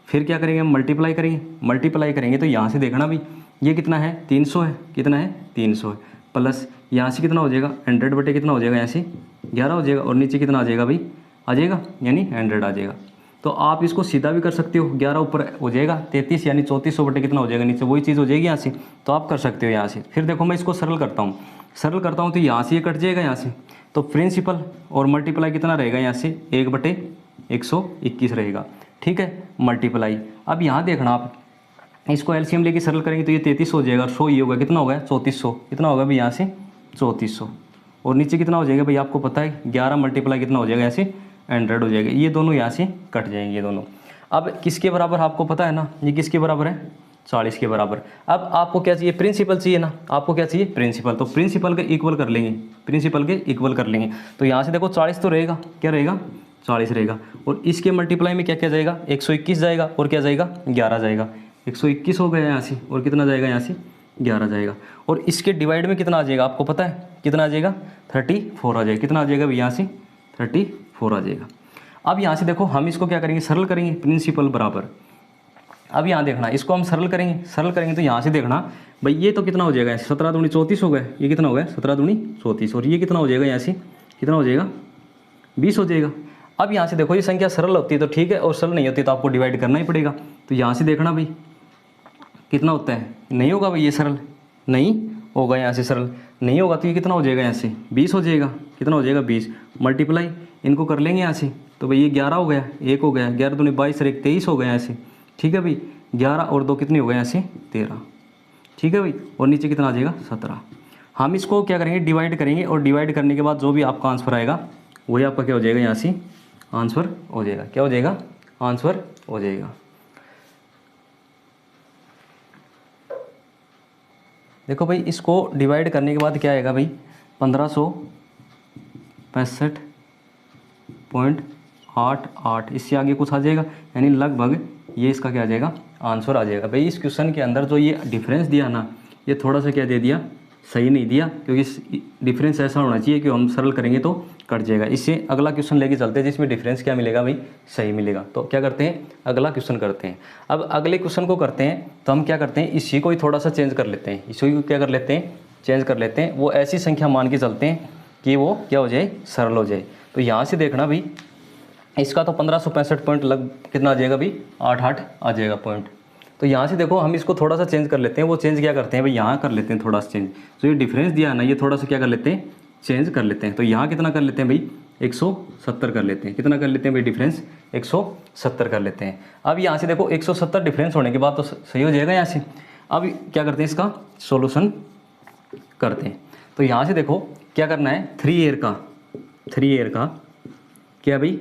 फिर क्या करेंगे हम, मल्टीप्लाई करेंगे, मल्टीप्लाई करेंगे तो यहाँ से देखना भी ये कितना है, 300 है, कितना है 300 है, प्लस यहाँ से कितना हो जाएगा, 100 कितना हो जाएगा, यहाँ से 11 हो जाएगा, और नीचे कितना आ जाएगा भाई, आ जाएगा यानी 100 आ जाएगा। तो आप इसको सीधा भी कर सकते हो, 11 ऊपर हो जाएगा 33 यानी 3400 कितना हो जाएगा, नीचे वही चीज़ हो जाएगी यहाँ से, तो आप कर सकते हो यहाँ से। फिर देखो मैं इसको सरल करता हूँ, सरल करता हूँ तो यहाँ से ये कट जाएगा यहाँ से, तो प्रिंसिपल और मल्टीप्लाई कितना रहेगा, यहाँ से 1/121 रहेगा, ठीक है, मल्टीप्लाई। अब यहाँ देखना आप इसको एलसीएम लेके सरल करेंगे तो ये 33 हो जाएगा, 100 ये होगा, कितना होगा 3400, कितना होगा भाई यहाँ से 3400, और नीचे कितना हो जाएगा भाई आपको पता है, 11 मल्टीप्लाई कितना हो जाएगा, यहाँ से 100 हो जाएगा। ये दोनों यहाँ से कट जाएंगे ये दोनों। अब किसके बराबर आपको पता है ना, ये किसके बराबर है, 40 के बराबर। अब आपको क्या चाहिए, प्रिंसिपल चाहिए ना, आपको क्या चाहिए प्रिंसिपल, तो प्रिंसिपल के इक्वल कर लेंगे, प्रिंसिपल के इक्वल कर लेंगे। तो यहाँ से देखो 40 तो रहेगा, क्या रहेगा 40 रहेगा, और इसके मल्टीप्लाई में क्या क्या जाएगा, 121 जाएगा, और क्या जाएगा 11 जाएगा, 121 हो गया यहाँ से, और कितना जाएगा यहाँ से 11 जाएगा, और इसके डिवाइड में कितना आ जाएगा आपको पता है, कितना आ जाएगा 34 आ जाएगा, कितना आ जाएगा भाई यहाँ से 34 आ जाएगा। अब यहाँ से देखो हम इसको क्या करेंगे, सरल करेंगे, प्रिंसिपल बराबर। अब यहाँ देखना इसको हम सरल करेंगे, सरल करेंगे तो यहाँ से देखना भाई ये तो कितना हो जाएगा, 17 दूनी 34 हो गया, ये कितना हो गया 17 दूनी 34, और ये कितना हो जाएगा यहाँ से, कितना हो जाएगा 20 हो जाएगा। अब यहाँ से देखो ये संख्या सरल होती है तो ठीक है, और सरल नहीं होती तो आपको डिवाइड करना ही पड़ेगा। तो यहाँ से देखना भाई कितना होता है, नहीं होगा भाई ये सरल नहीं होगा, यहाँ से सरल नहीं होगा, तो ये कितना हो जाएगा यहाँ से 20 हो जाएगा, कितना हो जाएगा 20, मल्टीप्लाई इनको कर लेंगे यहाँ से, तो भाई ये 11 हो गया, 1 हो गया, 11 दूनी 22 और 1 23 हो गया यहाँ से, ठीक है भाई, 11 और 2 कितने हो गए यहाँ से 13, ठीक है भाई, और नीचे कितना आ जाएगा 17। हम इसको क्या करेंगे, डिवाइड करेंगे, और डिवाइड करने के बाद जो भी आपका आंसर आएगा वही आपका क्या हो जाएगा, यहाँ से आंसर हो जाएगा, क्या हो जाएगा आंसर हो जाएगा। देखो भाई इसको डिवाइड करने के बाद क्या आएगा भाई, 1565.88, इससे आगे कुछ आ जाएगा, यानी लगभग ये इसका क्या आ जाएगा आंसर आ जाएगा। भाई इस क्वेश्चन के अंदर जो ये डिफरेंस दिया ना, ये थोड़ा सा क्या दे दिया, सही नहीं दिया, क्योंकि डिफरेंस ऐसा होना चाहिए कि हम सरल करेंगे तो कट जाएगा। इससे अगला क्वेश्चन लेके चलते हैं जिसमें डिफरेंस क्या मिलेगा भाई, सही मिलेगा। तो क्या करते हैं, अगला क्वेश्चन करते हैं। अब अगले क्वेश्चन को करते हैं तो हम क्या करते हैं, इसी को ही थोड़ा सा चेंज कर लेते हैं, इसी को क्या कर लेते हैं, चेंज कर लेते हैं। वो ऐसी संख्या मान के चलते हैं कि वो क्या हो जाए, सरल हो जाए। तो यहाँ से देखना भाई इसका तो 1565 पॉइंट लग कितना आ जाएगा भाई, 88 आ जाएगा पॉइंट। तो यहाँ से देखो हम इसको थोड़ा सा चेंज कर लेते हैं। वो चेंज क्या करते हैं भाई, यहाँ कर लेते हैं थोड़ा सा चेंज। तो ये डिफरेंस दिया है ना, ये थोड़ा सा क्या कर लेते हैं, चेंज कर लेते हैं। तो यहाँ कितना कर लेते हैं भाई, 170 कर लेते हैं। कितना कर लेते हैं भाई डिफरेंस, 170 कर लेते हैं। अब यहाँ से देखो 170 डिफरेंस होने के बाद तो सही हो जाएगा यहाँ से। अब क्या करते हैं, इसका सॉल्यूशन करते हैं। तो यहाँ से देखो क्या करना है, 3 ईयर का क्या भाई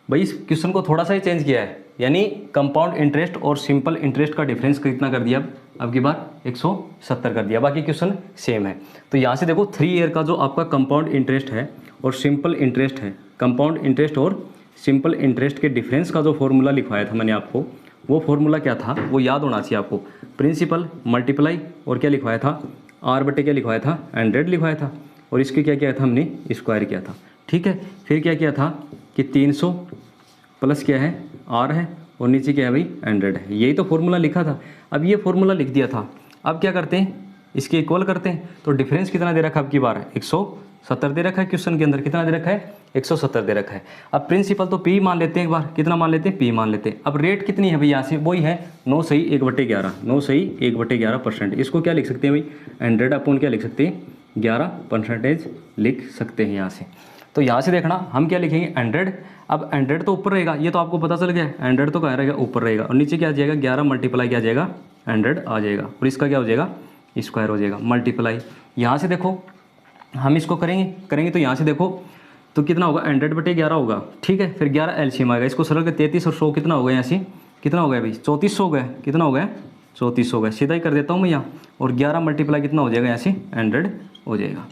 इस क्वेश्चन को थोड़ा सा ही चेंज किया है, यानी कंपाउंड इंटरेस्ट और सिंपल इंटरेस्ट का डिफरेंस कितना कर दिया, अब की बार 170 कर दिया, बाकी क्वेश्चन सेम है। तो यहाँ से देखो 3 ईयर का जो आपका कंपाउंड इंटरेस्ट है और सिंपल इंटरेस्ट है, कंपाउंड इंटरेस्ट और सिंपल इंटरेस्ट के डिफरेंस का जो फॉर्मूला लिखवाया था मैंने आपको, वो फॉर्मूला क्या था वो याद होना चाहिए आपको। प्रिंसिपल मल्टीप्लाई और क्या लिखवाया था, आर बटे क्या लिखवाया था, 100 लिखवाया था, और इसके क्या किया था हमने, स्क्वायर किया था। ठीक है, फिर क्या किया था कि 300 प्लस क्या है आर है और नीचे क्या है भाई 100 है, यही तो फॉर्मूला लिखा था। अब ये फॉर्मूला लिख दिया था, अब क्या करते हैं इसके इक्वल करते हैं। तो डिफरेंस कितना दे रखा है, अब की बार 170 दे रखा है, क्वेश्चन के अंदर कितना दे रखा है 170 दे रखा है। अब प्रिंसिपल तो पी मान लेते हैं, एक बार कितना मान लेते हैं, पी मान लेते हैं। अब रेट कितनी है भाई यहाँ से, वही है 9 सही 1/11, 9 सही 1/11%। इसको क्या लिख सकते हैं भाई 100 अपॉन क्या लिख सकते हैं 11% लिख सकते हैं यहाँ से। तो यहाँ से देखना हम क्या लिखेंगे 100, अब 100 तो ऊपर रहेगा, ये तो आपको पता चल गया, 100 तो कहाँ रहेगा ऊपर रहेगा, और नीचे क्या आ जाएगा 11 मल्टीप्लाई क्या आ जाएगा 100 आ जाएगा, और इसका क्या हो जाएगा स्क्वायर हो जाएगा मल्टीप्लाई। यहाँ से देखो हम इसको करेंगे तो यहाँ से देखो तो कितना होगा 100/11 होगा। ठीक है, फिर 11 एलसीएम आएगा, इसको सरल कर 33 और 100 कितना होगा यहाँ से, कितना हो गया भाई 3400 हो गया, कितना हो गया 3400 हो गया, सीधा ही कर देता हूँ मैं यहाँ, और 11 मल्टीप्लाई कितना हो जाएगा यहाँ से 100 हो जाएगा।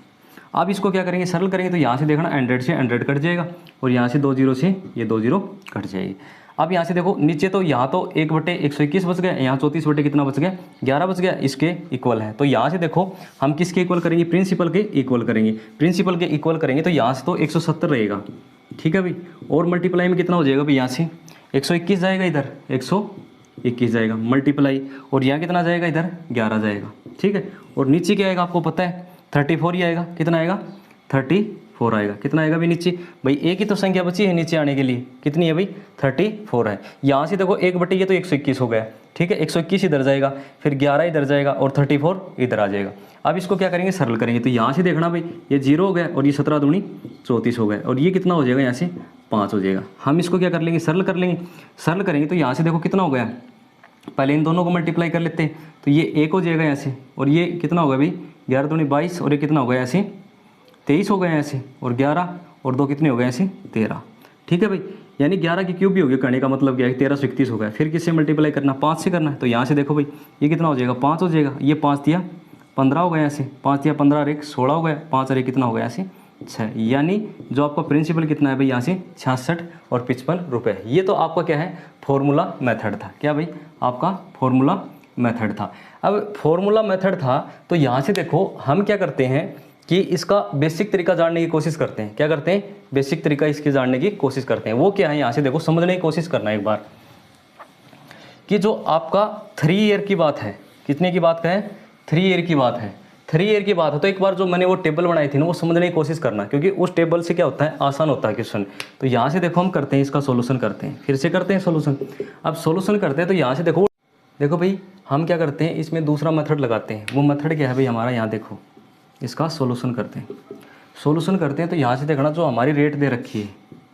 अब इसको क्या करेंगे सरल करेंगे, तो यहाँ से देखना 100 से 100 कट जाएगा, और यहाँ से 2 0 से ये 2 0 कट जाएगी। अब यहाँ से देखो नीचे तो यहाँ तो 1/121 बच गया, यहाँ 34 बटे कितना बच गया 11 बच गया, इसके इक्वल है। तो यहाँ से देखो हम किसके इक्वल करेंगे, प्रिंसिपल के इक्वल करेंगे, प्रिंसिपल के इक्वल करेंगे तो यहाँ से तो 170 रहेगा। ठीक है भाई, और मल्टीप्लाई में कितना हो जाएगा भाई, यहाँ से 121 जाएगा, इधर 121 जाएगा मल्टीप्लाई, और यहाँ कितना जाएगा इधर 11 जाएगा। ठीक है, और नीचे क्या आएगा आपको पता है 34 ही आएगा, कितना आएगा 34 आएगा, कितना आएगा भाई नीचे, भाई एक ही तो संख्या बची है नीचे आने के लिए, कितनी है भाई 34 है। यहाँ से देखो 1/, ये तो 121 हो गया। ठीक है, 121 इधर जाएगा, फिर 11 इधर जाएगा, और 34 इधर आ जाएगा। अब इसको क्या करेंगे सरल करेंगे, तो यहाँ से देखना भाई ये 0 हो गया, और ये 17 दूनी 34 हो गया, और ये कितना हो जाएगा यहाँ से 5 हो जाएगा। हम इसको क्या कर लेंगे सरल कर लेंगे, सरल करेंगे तो यहाँ से देखो कितना हो गया, पहले इन दोनों को मल्टीप्लाई कर लेते हैं, तो ये 1 हो जाएगा यहाँ से, और ये कितना होगा भाई 11 दूनी 22, और ये कितना हो गया ऐसे 23 हो गया ऐसे, और 11 और 2 कितने हो गए ऐसे 13। ठीक है भाई, यानी 11 की क्यूब भी हो गया, कहने का मतलब क्या है 1331 हो गया। फिर किससे मल्टीप्लाई करना, 5 से करना है, तो यहाँ से देखो भाई ये कितना हो जाएगा 5 हो जाएगा, ये 5 दिया 15 हो गया ऐसे, 5 दिया 15 और 1 16 हो गया, 5 और 1 कितना हो गया ऐसे 6। यानी जो आपका प्रिंसिपल कितना है भाई यहाँ से 66 और 55 रुपये। ये तो आपका क्या है फॉर्मूला मेथड था, क्या भाई आपका फॉर्मूला मेथड था। अब फॉर्मूला मेथड था तो यहाँ से देखो हम क्या करते हैं कि इसका बेसिक तरीका जानने की कोशिश करते हैं, क्या करते हैं बेसिक तरीका इसकी जानने की कोशिश करते हैं। वो क्या है यहाँ से देखो समझने की कोशिश करना एक बार, कि जो आपका 3 ईयर की बात है, कितने की बात का है 3 ईयर की बात है, 3 ईयर की बात है, तो एक बार जो मैंने वो टेबल बनाई थी ना वो समझने की कोशिश करना, क्योंकि उस टेबल से क्या होता है आसान होता है क्वेश्चन। तो यहाँ से देखो हम करते हैं इसका सोल्यूशन करते हैं, फिर से करते हैं सोल्यूशन। अब सोल्यूशन करते हैं तो यहाँ से देखो भाई हम क्या करते हैं इसमें दूसरा मेथड लगाते हैं। वो मेथड क्या है भाई हमारा, यहाँ देखो इसका सोल्यूशन करते हैं, सोल्यूशन करते हैं तो यहाँ से देखना जो हमारी रेट दे रखी है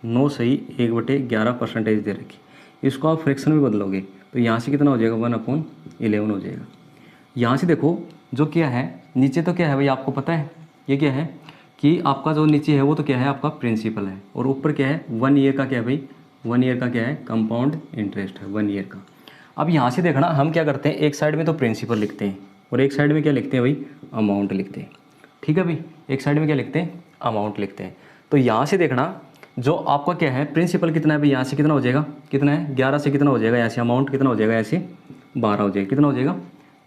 9 सही 1/11% दे रखी, इसको आप फ्रैक्शन में बदलोगे तो यहाँ से कितना हो जाएगा 1/11 हो जाएगा। यहाँ से देखो जो क्या है नीचे तो क्या है भाई आपको पता है, ये क्या है कि आपका जो नीचे है वो तो क्या है आपका प्रिंसिपल है, और ऊपर क्या है 1 ईयर का क्या है भाई 1 ईयर का क्या है कंपाउंड इंटरेस्ट है 1 ईयर का। अब यहाँ से देखना हम क्या करते हैं एक साइड में तो प्रिंसिपल लिखते हैं और एक साइड में क्या लिखते हैं भाई अमाउंट लिखते हैं। ठीक है भाई, एक साइड में क्या लिखते हैं अमाउंट लिखते हैं। तो यहाँ से देखना जो आपका क्या है प्रिंसिपल कितना है भाई, यहाँ से कितना हो जाएगा, कितना है 11 से कितना हो जाएगा यहाँ से अमाउंट कितना हो जाएगा ऐसे 12 हो जाएगा, कितना हो जाएगा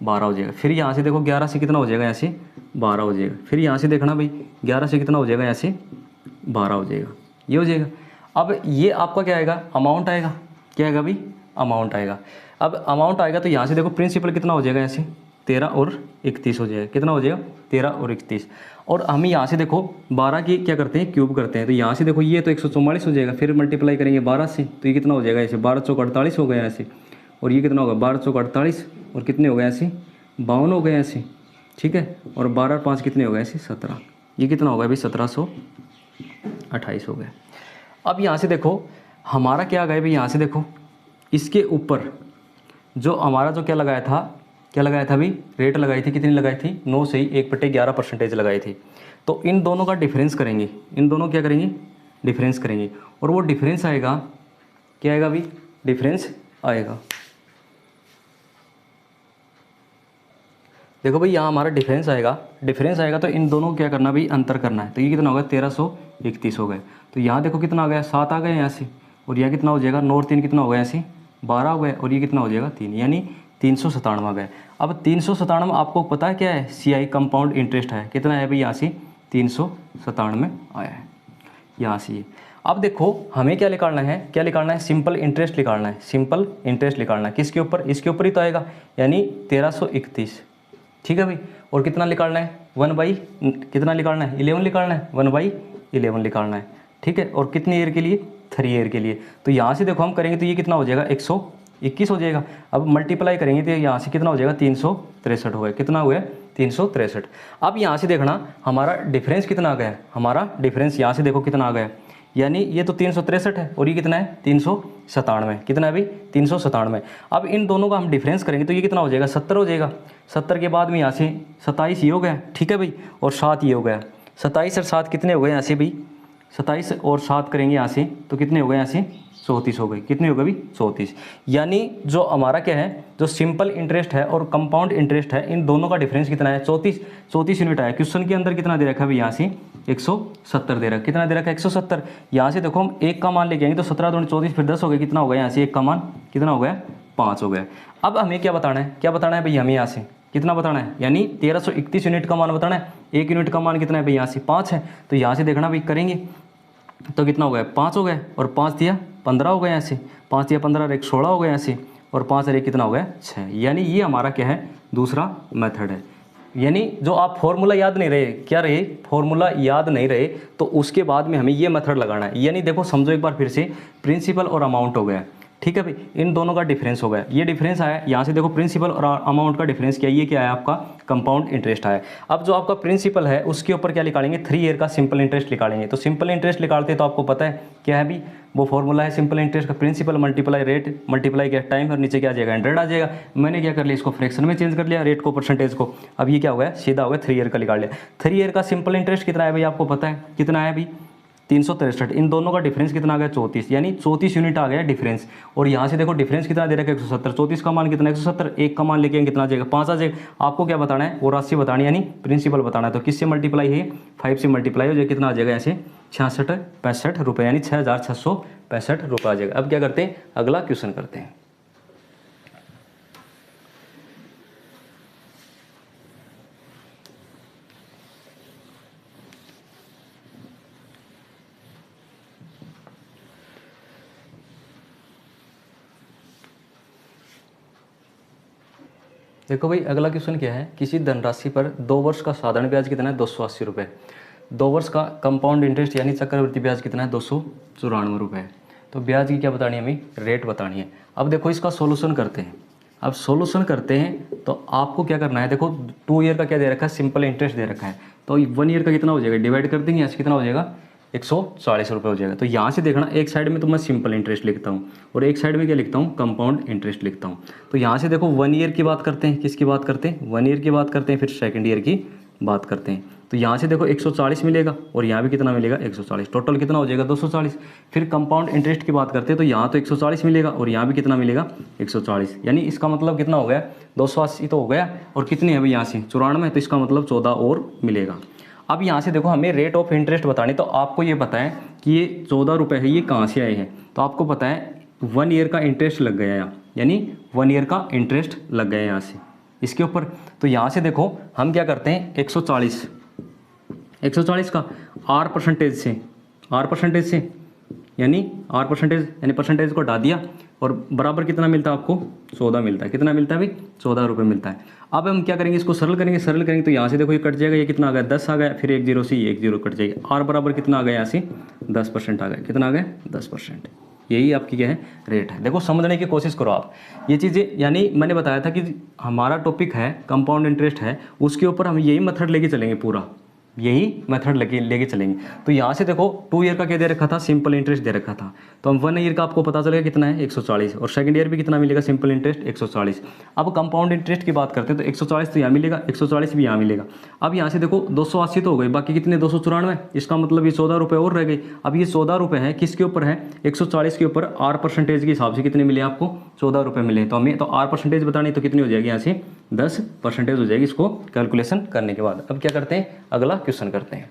12 हो जाएगा। फिर यहाँ से देखो 11 से कितना हो जाएगा ऐसे 12 हो जाएगा। फिर यहाँ से देखना भाई 11 से कितना हो जाएगा ऐसे 12 हो जाएगा, ये हो जाएगा। अब ये आपका क्या आएगा अमाउंट आएगा, क्या आएगा भाई अमाउंट आएगा। अब अमाउंट आएगा तो यहाँ से देखो प्रिंसिपल कितना हो जाएगा ऐसे 13 और 31 हो जाएगा, कितना हो जाएगा 13 और 31। और हम यहाँ से देखो 12 की क्या करते हैं क्यूब करते हैं, तो यहाँ से देखो ये तो 144 हो जाएगा, फिर मल्टीप्लाई करेंगे 12 से तो ये कितना हो जाएगा ऐसे 12 चौक 48 हो गया ऐसे, और ये कितना होगा 12 चौक 48 और कितने हो गए ऐसे 52 हो गए ऐसे। ठीक है, और 12 और 5 कितने हो गए ऐसे 17, ये कितना हो गया भाई 1728 हो गया। अब यहाँ से देखो हमारा क्या आ गया भाई, यहाँ से देखो इसके ऊपर जो हमारा जो क्या लगाया था भाई रेट लगाई थी, कितनी लगाई थी 9 से ही 1/11% लगाई थी। तो इन दोनों का डिफरेंस करेंगे, इन दोनों क्या करेंगे डिफरेंस करेंगे, और वो डिफरेंस आएगा क्या आएगा भाई डिफरेंस आएगा। देखो भाई यहाँ हमारा डिफरेंस आएगा तो इन दोनों को क्या करना भाई अंतर करना है। तो ये कितना होगा 1331 हो गए। तो यहाँ देखो कितना आ गया 7 आ गए यहाँ से, और यहाँ कितना हो जाएगा 9 और 3 कितना हो गया ऐसे 12 हो गए और ये कितना हो जाएगा 3, यानी 397 गए। अब 397 आपको पता है क्या है, CI कंपाउंड इंटरेस्ट है, कितना है भाई यहाँ से 397 आया है यहाँ से। अब देखो हमें क्या निकालना है, क्या निकालना है, सिंपल इंटरेस्ट निकालना है, सिंपल इंटरेस्ट निकालना है किसके ऊपर, इसके ऊपर ही तो आएगा, यानी 1331, ठीक है भाई। और कितना निकालना है, 1/, कितना निकालना है 11 निकालना है, 1/11 निकालना है, ठीक है। और कितने ईयर के लिए, 3 ईयर के लिए। तो यहाँ से देखो हम करेंगे तो ये कितना हो जाएगा 121 हो जाएगा। अब मल्टीप्लाई करेंगे तो यहाँ से कितना हो जाएगा 363 हो गया, कितना हुआ 363। अब यहाँ से देखना हमारा डिफरेंस कितना आ गया, हमारा डिफरेंस यहाँ से देखो कितना आ गया, यानी ये तो 363 है और ये कितना है 397, कितना है भाई 397। अब इन दोनों का हम डिफरेंस करेंगे तो ये कितना हो जाएगा 70 हो जाएगा। 70 के बाद में यहाँ से 27 ये हो गया, ठीक है भाई, और 7 ये हो गया। 27 और 7 कितने हो गए यहाँ से भाई, 27 और 7 करेंगे यहाँ से तो कितने हो गए यहाँ से 34 हो गए, कितने हो गए भाई 34। यानी जो हमारा क्या है, जो सिंपल इंटरेस्ट है और कंपाउंड इंटरेस्ट है, इन दोनों का डिफरेंस कितना है 34 यूनिट आया। क्वेश्चन के अंदर कितना दे रखा है भाई यहाँ से 170 दे रखा है, कितना दे रखा है 170। यहाँ से देखो हम 1 का मान लेके आएंगे तो 17 दूनी 34 फिर 10 हो गया, कितना हो गया यहाँ से 1 का मान कितना हो गया 5 हो गया। अब हमें क्या बताना है, क्या बताना है भाई, हमें यहाँ से कितना बताना है, यानी 1331 यूनिट का मान बताना है। 1 यूनिट का मान कितना है भाई यहाँ से 5 है, तो यहाँ से देखना भाई करेंगे तो कितना हो गया 5 हो गया, और 5 दिया 15 हो गया यहाँ से, 5 दिया 15 और 1 16 हो गया यहाँ से, और 5 और 1 कितना हो गया 6। यानी ये हमारा क्या है दूसरा मेथड है। यानी जो आप फॉर्मूला याद नहीं रहे, क्या रहे फॉर्मूला याद नहीं रहे, तो उसके बाद में हमें ये मेथड लगाना है। यानी देखो समझो एक बार फिर से, प्रिंसिपल और अमाउंट हो गया, ठीक है भाई, इन दोनों का डिफरेंस हो गया, ये डिफरेंस आया यहाँ से देखो, प्रिंसिपल और अमाउंट का डिफरेंस क्या है, ये क्या है आपका कंपाउंड इंटरेस्ट आया। अब जो आपका प्रिंसिपल है उसके ऊपर क्या निकालेंगे, 3 ईयर का सिंपल इंटरेस्ट निकालेंगे। तो सिंपल इंटरेस्ट निकालते तो आपको पता है क्या है भी, वो फॉर्मूला है सिंपल इंटरेस्ट का, प्रिंसिपल मल्टीप्लाई रेट मल्टीप्लाई क्या टाइम, और नीचे क्या आ जाएगा 100 आ जाएगा। मैंने क्या कर लिया, इसको फ्रैक्शन में चेंज कर लिया, रेट को परसेंटेज को। अब ये क्या हो गया, सीधा हो गया 3 ईयर का निकाल लिया। 3 ईयर का सिंपल इंटरेस्ट कितना है भाई आपको पता है, कितना है भाई 363। इन दोनों का डिफरेंस कितना आ गया 34, यानी 34 यूनिट आ गया डिफरेंस। और यहाँ से देखो डिफरेंस कितना दे रखा है 170, 34 का मान कितना 170, 1 का मान लेके कितना आ जाएगा 5 आ जाएगा। आपको क्या बताना है, वो राशि बतानी है, यानी प्रिंसिपल बताना है। तो किससे मल्टीप्लाई है 5 से मल्टीप्लाई हो जाए, कितना आ जाएगा ऐसे 66 रुपये, यानी 6665 रुपये आ जाएगा। अब क्या करते हैं, अगला क्वेश्चन करते हैं। देखो भाई अगला क्वेश्चन क्या है, किसी धनराशि पर 2 वर्ष का साधारण ब्याज कितना है 280 रुपये, 2 वर्ष का कंपाउंड इंटरेस्ट यानी चक्रवृद्धि ब्याज कितना है 294 रुपये। तो ब्याज की क्या बतानी है हमें, रेट बतानी है। अब देखो इसका सोल्यूशन करते हैं। अब सोल्यूशन करते हैं तो आपको क्या करना है, देखो 2 ईयर का क्या दे रखा है, सिंपल इंटरेस्ट दे रखा है, तो 1 ईयर का कितना हो जाएगा, डिवाइड कर देंगे, यहाँ से कितना हो जाएगा 140 रुपये हो जाएगा। तो यहाँ से देखना एक साइड में तो मैं सिंपल इंटरेस्ट लिखता हूँ और एक साइड में क्या लिखता हूँ, कंपाउंड इंटरेस्ट लिखता हूँ। तो यहाँ से देखो 1 ईयर की बात करते हैं, किसकी बात करते हैं 1 ईयर की बात करते हैं, फिर सेकंड ईयर की बात करते हैं। तो यहाँ से देखो 140 मिलेगा और यहाँ भी कितना मिलेगा 140, टोटल कितना हो जाएगा 240। फिर कंपाउंड इंटरेस्ट की बात करते हैं तो यहाँ तो 140 मिलेगा और यहाँ भी कितना मिलेगा 140, यानी इसका मतलब कितना हो गया 280 तो हो गया, और कितनी है भाई यहाँ से 94, तो इसका मतलब 14 और मिलेगा। अब यहाँ से देखो हमें रेट ऑफ इंटरेस्ट बतानी, तो आपको ये पता है कि ये 14 रुपये है, ये कहाँ से आए हैं, तो आपको पता है 1 ईयर का इंटरेस्ट लग गया यहाँ, यानी 1 ईयर का इंटरेस्ट लग गया यहाँ से इसके ऊपर। तो यहाँ से देखो हम क्या करते हैं 140 का R परसेंटेज से यानी परसेंटेज को हटा दिया, और बराबर कितना मिलता है आपको 14 मिलता है, कितना मिलता है भाई 14 रुपये मिलता है। अब हम क्या करेंगे, इसको सरल करेंगे तो यहाँ से देखो ये कट जाएगा, ये कितना आ गया 10 आ गया, फिर 1 0 से 1 0 कट जाएगी, R बराबर कितना आ गया यहाँ से 10% आ गया, कितना आ गया 10%। यही आपकी क्या है रेट है। देखो समझने की कोशिश करो आप ये चीज़ें, यानी मैंने बताया था कि हमारा टॉपिक है कंपाउंड इंटरेस्ट है, उसके ऊपर हम यही मेथड लेके चलेंगे, पूरा यही मेथड लेके चलेंगे। तो यहाँ से देखो 2 ईयर का क्या दे रखा था, सिंपल इंटरेस्ट दे रखा था, तो हम 1 ईयर का आपको पता चलेगा कितना है 140, और सेकंड ईयर भी कितना मिलेगा सिंपल इंटरेस्ट 140। अब कंपाउंड इंटरेस्ट की बात करते हैं तो 140 तो यहाँ मिलेगा, 140 भी यहाँ मिलेगा। अब यहाँ से देखो 280 तो हो गई, बाकी कितने 294, इसका मतलब ये 14 रुपये और रह गई। अब ये 14 रुपये है किसके ऊपर है, 140 के ऊपर, R परसेंटेज के हिसाब से कितने मिले आपको 14 रुपये मिले। तो हमें तो R परसेंटेज बतानी, तो कितनी हो जाएगी यहाँ से 10% हो जाएगी इसको कैलकुलेशन करने के बाद। अब क्या करते हैं, अगला क्वेश्चन करते हैं।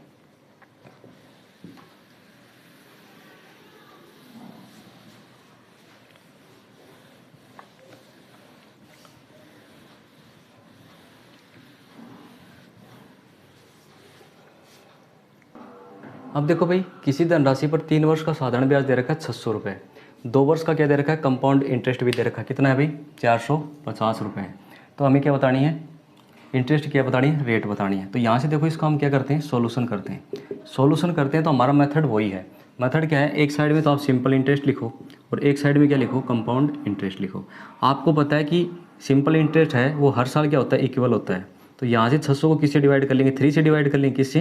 अब देखो भाई, किसी धनराशि पर 3 वर्ष का साधारण ब्याज दे रखा है 600 रुपये, 2 वर्ष का क्या दे रखा है, कंपाउंड इंटरेस्ट भी दे रखा है। कितना है भाई, 450 रुपये। तो हमें क्या बतानी है, इंटरेस्ट क्या बतानी है, रेट बतानी है। तो यहाँ से देखो इसका हम क्या करते हैं, सॉल्यूशन करते हैं। सॉल्यूशन करते हैं तो हमारा मेथड वही है। मेथड क्या है, एक साइड में तो आप सिंपल इंटरेस्ट लिखो और एक साइड में क्या लिखो, कंपाउंड इंटरेस्ट लिखो। आपको पता है कि सिंपल इंटरेस्ट है वो हर साल क्या होता है, इक्वल होता है। तो यहाँ से 600 को किससे डिवाइड कर लेंगे, 3 से डिवाइड कर लेंगे, किससे,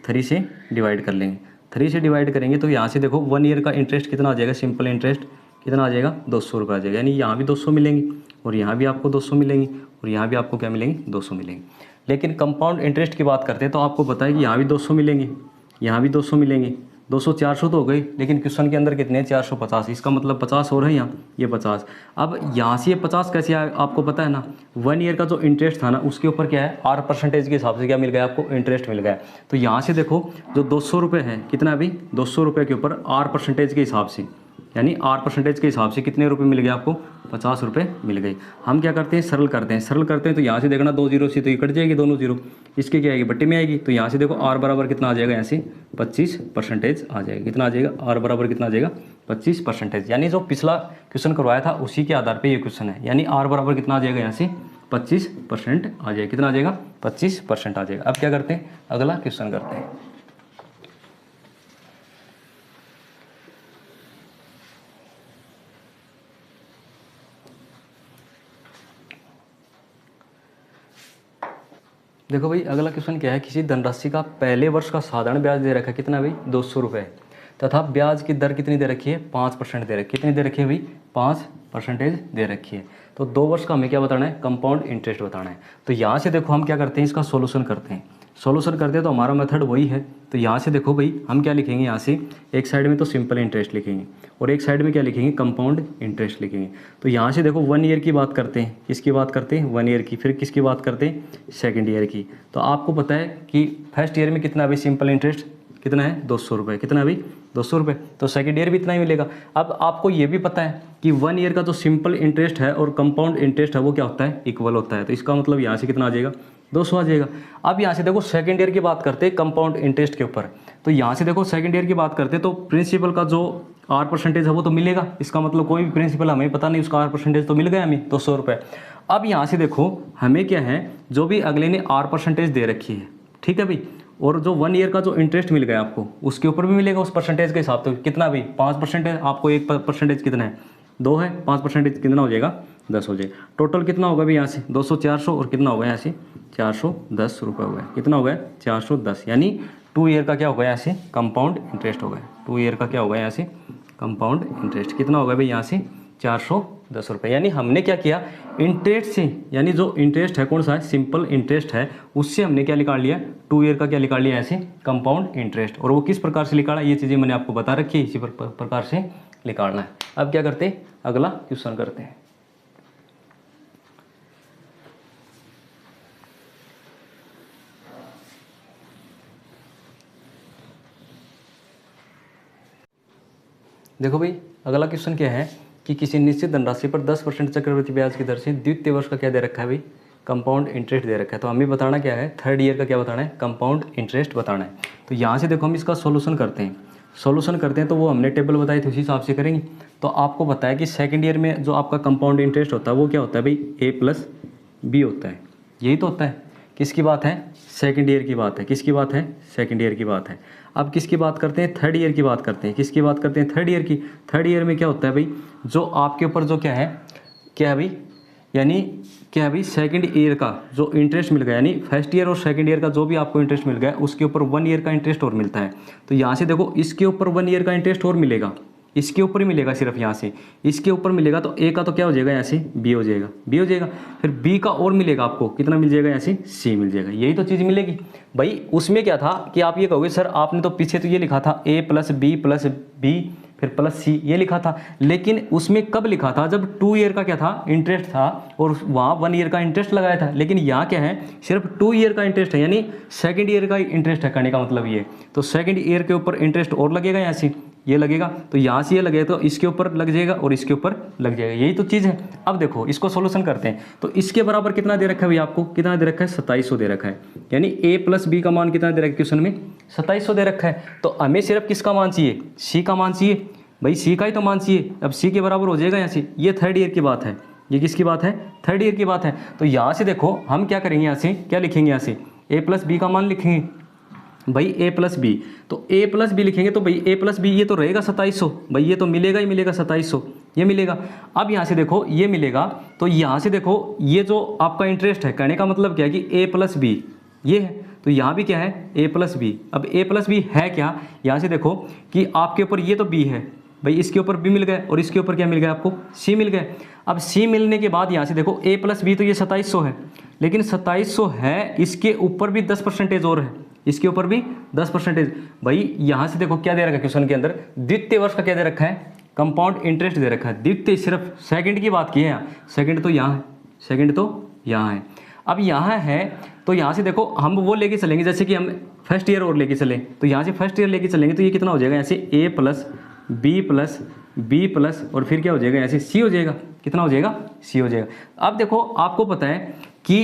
3 से डिवाइड कर लेंगे। 3 से डिवाइड करेंगे तो यहाँ से देखो 1 ईयर का इंटरेस्ट कितना आ जाएगा, सिंपल इंटरेस्ट कितना आ जाएगा, 200 रुपये आ जाएगा। यानी यहाँ भी 200 मिलेंगे और यहाँ भी आपको 200 मिलेंगे और यहाँ भी आपको क्या मिलेंगे, 200 मिलेंगे। लेकिन कंपाउंड इंटरेस्ट की बात करते हैं तो आपको पता है कि यहाँ भी 200 मिलेंगे, यहाँ भी 200 मिलेंगे, 200 400 तो हो गई, लेकिन क्वेश्चन के अंदर कितने हैं, 450। इसका मतलब 50 और है यहाँ, ये 50। अब यहाँ से ये 50 कैसे आया, आपको पता है ना, 1 ईयर का जो इंटरेस्ट था ना उसके ऊपर क्या है, R परसेंटेज के हिसाब से क्या मिल गया आपको, इंटरेस्ट मिल गया। तो यहाँ से देखो जो 200 रुपये है, कितना अभी 200 रुपये के ऊपर R परसेंटेज के हिसाब से, यानी R परसेंटेज के हिसाब से कितने रुपए मिल गए आपको, 50 रुपये मिल गए। हम क्या करते हैं, सरल करते हैं। सरल करते हैं तो यहाँ से देखना 2 जीरो से तो ये कट जाएगी, दोनों जीरो, इसके क्या आएगी, बट्टे में आएगी। तो यहाँ से देखो R बराबर कितना आ जाएगा, यहाँ से 25% आ जाएगा। कितना आ जाएगा, R बराबर कितना आ जाएगा, 25%। यानी जो पिछला क्वेश्चन करवाया था उसी के आधार पर ये क्वेश्चन है। यानी R बराबर कितना आ जाएगा, यहाँ से 25% आ जाएगा। कितना आ जाएगा, 25% आ जाएगा। अब क्या करते हैं, अगला क्वेश्चन करते हैं। देखो भाई, अगला क्वेश्चन क्या है, किसी धनराशि का पहले वर्ष का साधारण ब्याज दे रखा है, कितना भाई, 200 रुपये, तथा ब्याज की दर कितनी दे रखी है, 5% दे रखी है। कितनी दे रखी है भाई, 5% दे रखी है। तो 2 वर्ष का हमें क्या बताना है, कंपाउंड इंटरेस्ट बताना है। तो यहाँ से देखो हम क्या करते हैं, इसका सोल्यूशन करते हैं। सोल्यूशन करते हैं तो हमारा मेथड वही है। तो यहाँ से देखो भाई हम क्या लिखेंगे, यहाँ से एक साइड में तो सिंपल इंटरेस्ट लिखेंगे और एक साइड में क्या लिखेंगे, कंपाउंड इंटरेस्ट लिखेंगे। तो यहाँ से देखो 1 ईयर की बात करते हैं, किसकी बात करते हैं, 1 ईयर की। फिर किसकी बात करते हैं, सेकेंड ईयर की। तो आपको पता है कि फर्स्ट ईयर में कितना अभी सिंपल इंटरेस्ट कितना है, 200 रुपये। कितना अभी, 200 रुपये। तो सेकेंड ईयर भी इतना ही मिलेगा। अब आपको ये भी पता है कि 1 ईयर का जो सिंपल इंटरेस्ट है और कंपाउंड इंटरेस्ट है वो क्या होता है, इक्वल होता है। तो इसका मतलब यहाँ से कितना आ जाएगा, 200 आ जाएगा। अब यहाँ से देखो सेकेंड ईयर की बात करते हैं कंपाउंड इंटरेस्ट के ऊपर। तो यहाँ से देखो सेकेंड ईयर की बात करते हैं तो प्रिंसिपल का जो R परसेंटेज है वो तो मिलेगा। इसका मतलब कोई भी प्रिंसिपल हमें पता नहीं, उसका R परसेंटेज तो मिल गया हमें, 200 रुपये। अब यहाँ से देखो हमें क्या है, जो भी अगले ने R परसेंटेज दे रखी है, ठीक है भाई, और जो 1 ईयर का जो इंटरेस्ट मिल गया आपको उसके ऊपर भी मिलेगा उस परसेंटेज के हिसाब से। कितना भाई, 5% है, आपको 1% कितना है, 2 है, 5% कितना हो जाएगा, 10 हो जाएगा। टोटल कितना होगा भाई, यहाँ से 200 400 और कितना होगा यहाँ से 410 रुपये हो गया। कितना हो गया, 410। यानी 2 ईयर का क्या होगा, यहाँ से कंपाउंड इंटरेस्ट होगा। 2 ईयर का क्या होगा, यहाँ से कंपाउंड इंटरेस्ट कितना होगा भाई, यहाँ से 410 रुपये। यानी हमने क्या किया, इंटरेस्ट से, यानी जो इंटरेस्ट है कौन सा है, सिंपल इंटरेस्ट है, उससे हमने क्या निकाल लिया, 2 ईयर का क्या निकाल लिया, ऐसे कंपाउंड इंटरेस्ट। और वो किस प्रकार से निकाला, ये चीज़ें मैंने आपको बता रखी है, इसी प्रकार से निकालना है। अब क्या करते हैं, अगला क्वेश्चन करते हैं। देखो भाई, अगला क्वेश्चन क्या है कि किसी निश्चित धनराशि पर 10% चक्रवृद्धि ब्याज की दर से द्वितीय वर्ष का क्या दे रखा है भाई, कंपाउंड इंटरेस्ट दे रखा है। तो हमें बताना क्या है, थर्ड ईयर का क्या बताना है, कंपाउंड इंटरेस्ट बताना है। तो यहाँ से देखो हम इसका सॉल्यूशन करते हैं। सॉल्यूशन करते हैं तो वो हमने टेबल बताई थी उसी हिसाब से करेंगे। तो आपको पता है कि सेकेंड ईयर में जो आपका कंपाउंड इंटरेस्ट होता है वो क्या होता है भाई, A+B होता है। यही तो होता है। किसकी बात है, सेकेंड ईयर की बात है। किसकी बात है, सेकेंड ईयर की बात है। अब किसकी बात करते हैं, थर्ड ईयर की बात करते हैं। किसकी बात करते हैं, थर्ड ईयर की। थर्ड ईयर में क्या होता है भाई, जो आपके ऊपर जो क्या है भाई, यानी क्या है भाई, सेकंड ईयर का जो इंटरेस्ट मिल गया, यानी फर्स्ट ईयर और सेकंड ईयर का जो भी आपको इंटरेस्ट मिल गया उसके ऊपर 1 ईयर का इंटरेस्ट और मिलता है। तो यहाँ से देखो इसके ऊपर 1 ईयर का इंटरेस्ट और मिलेगा, इसके ऊपर ही मिलेगा, सिर्फ यहाँ से इसके ऊपर मिलेगा। तो ए का तो क्या हो जाएगा, यहाँ से बी हो जाएगा, बी हो जाएगा। फिर बी का और मिलेगा आपको, कितना मिल जाएगा, यहाँ से सी मिल जाएगा। यही तो चीज़ मिलेगी भाई। उसमें क्या था कि आप ये कहोगे सर आपने तो पीछे तो ये लिखा था A+B+B फिर +C ये लिखा था, लेकिन उसमें कब लिखा था, जब 2 ईयर का क्या था इंटरेस्ट था और वहाँ 1 ईयर का इंटरेस्ट लगाया था। लेकिन यहाँ क्या है, सिर्फ 2 ईयर का इंटरेस्ट है, यानी सेकंड ईयर का इंटरेस्ट है, करने का मतलब ये। तो सेकंड ईयर के ऊपर इंटरेस्ट और लगेगा, यहाँ से ये लगेगा, तो यहाँ से ये लगेगा तो इसके ऊपर लग जाएगा और इसके ऊपर लग जाएगा। यही तो चीज़ है। अब देखो इसको सोल्यूशन करते हैं। तो इसके बराबर कितना दे रखा है भाई, आपको कितना दे रखा है, 2700 दे रखा है। यानी A+B का मान कितना दे रखा है क्वेश्चन में, 2700 दे रखा है, तो हमें सिर्फ किसका मान चाहिए, सी का मान चाहिए। भाई सी का ही तो मान चाहिए। अब सी के बराबर हो जाएगा यहाँ से, ये थर्ड ईयर की बात है, ये किसकी बात है, थर्ड ईयर की बात है। तो यहाँ से देखो हम क्या करेंगे, यहाँ से क्या लिखेंगे, यहाँ से ए प्लस बी का मान लिखेंगे। भाई ए प्लस बी, तो ए प्लस बी लिखेंगे तो भाई ए प्लस बी ये तो रहेगा 2700, भाई ये तो मिलेगा ही मिलेगा 2700, ये मिलेगा। अब यहाँ से देखो ये मिलेगा, तो यहाँ से देखो ये जो आपका इंटरेस्ट है, कहने का मतलब क्या है कि ए प्लस बी ये है, तो यहाँ भी क्या है ए प्लस बी। अब ए प्लस बी है क्या, यहाँ से देखो कि आपके ऊपर ये तो बी है, भाई इसके ऊपर बी मिल गए और इसके ऊपर क्या मिल गया आपको, सी मिल गए। अब सी मिलने के बाद यहाँ से देखो ए प्लस बी तो ये 2700 है, लेकिन 2700 है, इसके ऊपर भी 10% और है, इसके ऊपर भी 10%। भाई यहाँ से देखो क्या दे रखा है क्वेश्चन के अंदर, द्वितीय वर्ष का क्या दे रखा है, कंपाउंड इंटरेस्ट दे रखा है। द्वितीय सिर्फ सेकंड की बात की है यहाँ, सेकंड तो यहाँ है, सेकंड तो यहाँ है। अब यहाँ है तो यहाँ से देखो हम वो लेके चलेंगे, जैसे कि हम फर्स्ट ईयर और लेके चले, तो यहाँ से फर्स्ट ईयर लेके चलेंगे तो ये कितना हो जाएगा, यहाँ से ए प्लस बी प्लस और फिर क्या हो जाएगा, यहाँ से सी हो जाएगा, कितना हो जाएगा, सी हो जाएगा। अब देखो आपको पता है कि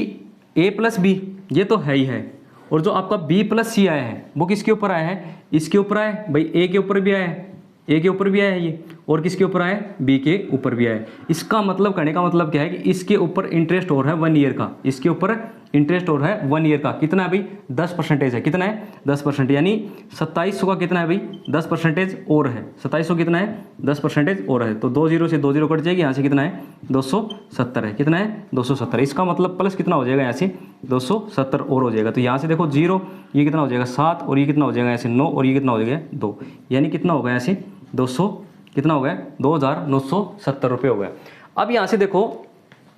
ए प्लस बी ये तो है ही है, और जो आपका बी प्लस सी आया है वो किसके ऊपर आया है, इसके ऊपर आया है। भाई ए के ऊपर भी आया है, ए के ऊपर भी आया है ये, और किसके ऊपर आया है, बी के ऊपर भी आया है। इसका मतलब करने का मतलब क्या है कि इसके ऊपर इंटरेस्ट और है 1 ईयर का, इसके ऊपर इंटरेस्ट और है 1 ईयर का, कितना है भाई 10% है, कितना है 10%, यानी 2700 का कितना है भाई 10% और है, 2700 कितना है 10% और है। तो 2 0 से 2 0 कट जाएगी, यहाँ से कितना है 270 है, कितना है 270। इसका मतलब प्लस कितना हो जाएगा, यहाँ से 270 और हो जाएगा। तो यहाँ से देखो 0, ये कितना हो जाएगा 7, और ये कितना हो जाएगा यहाँ से 9, और ये कितना हो जाएगा 2, यानी कितना होगा यहाँ से 200, कितना हो गया 2970 रुपये हो गया। अब यहाँ से देखो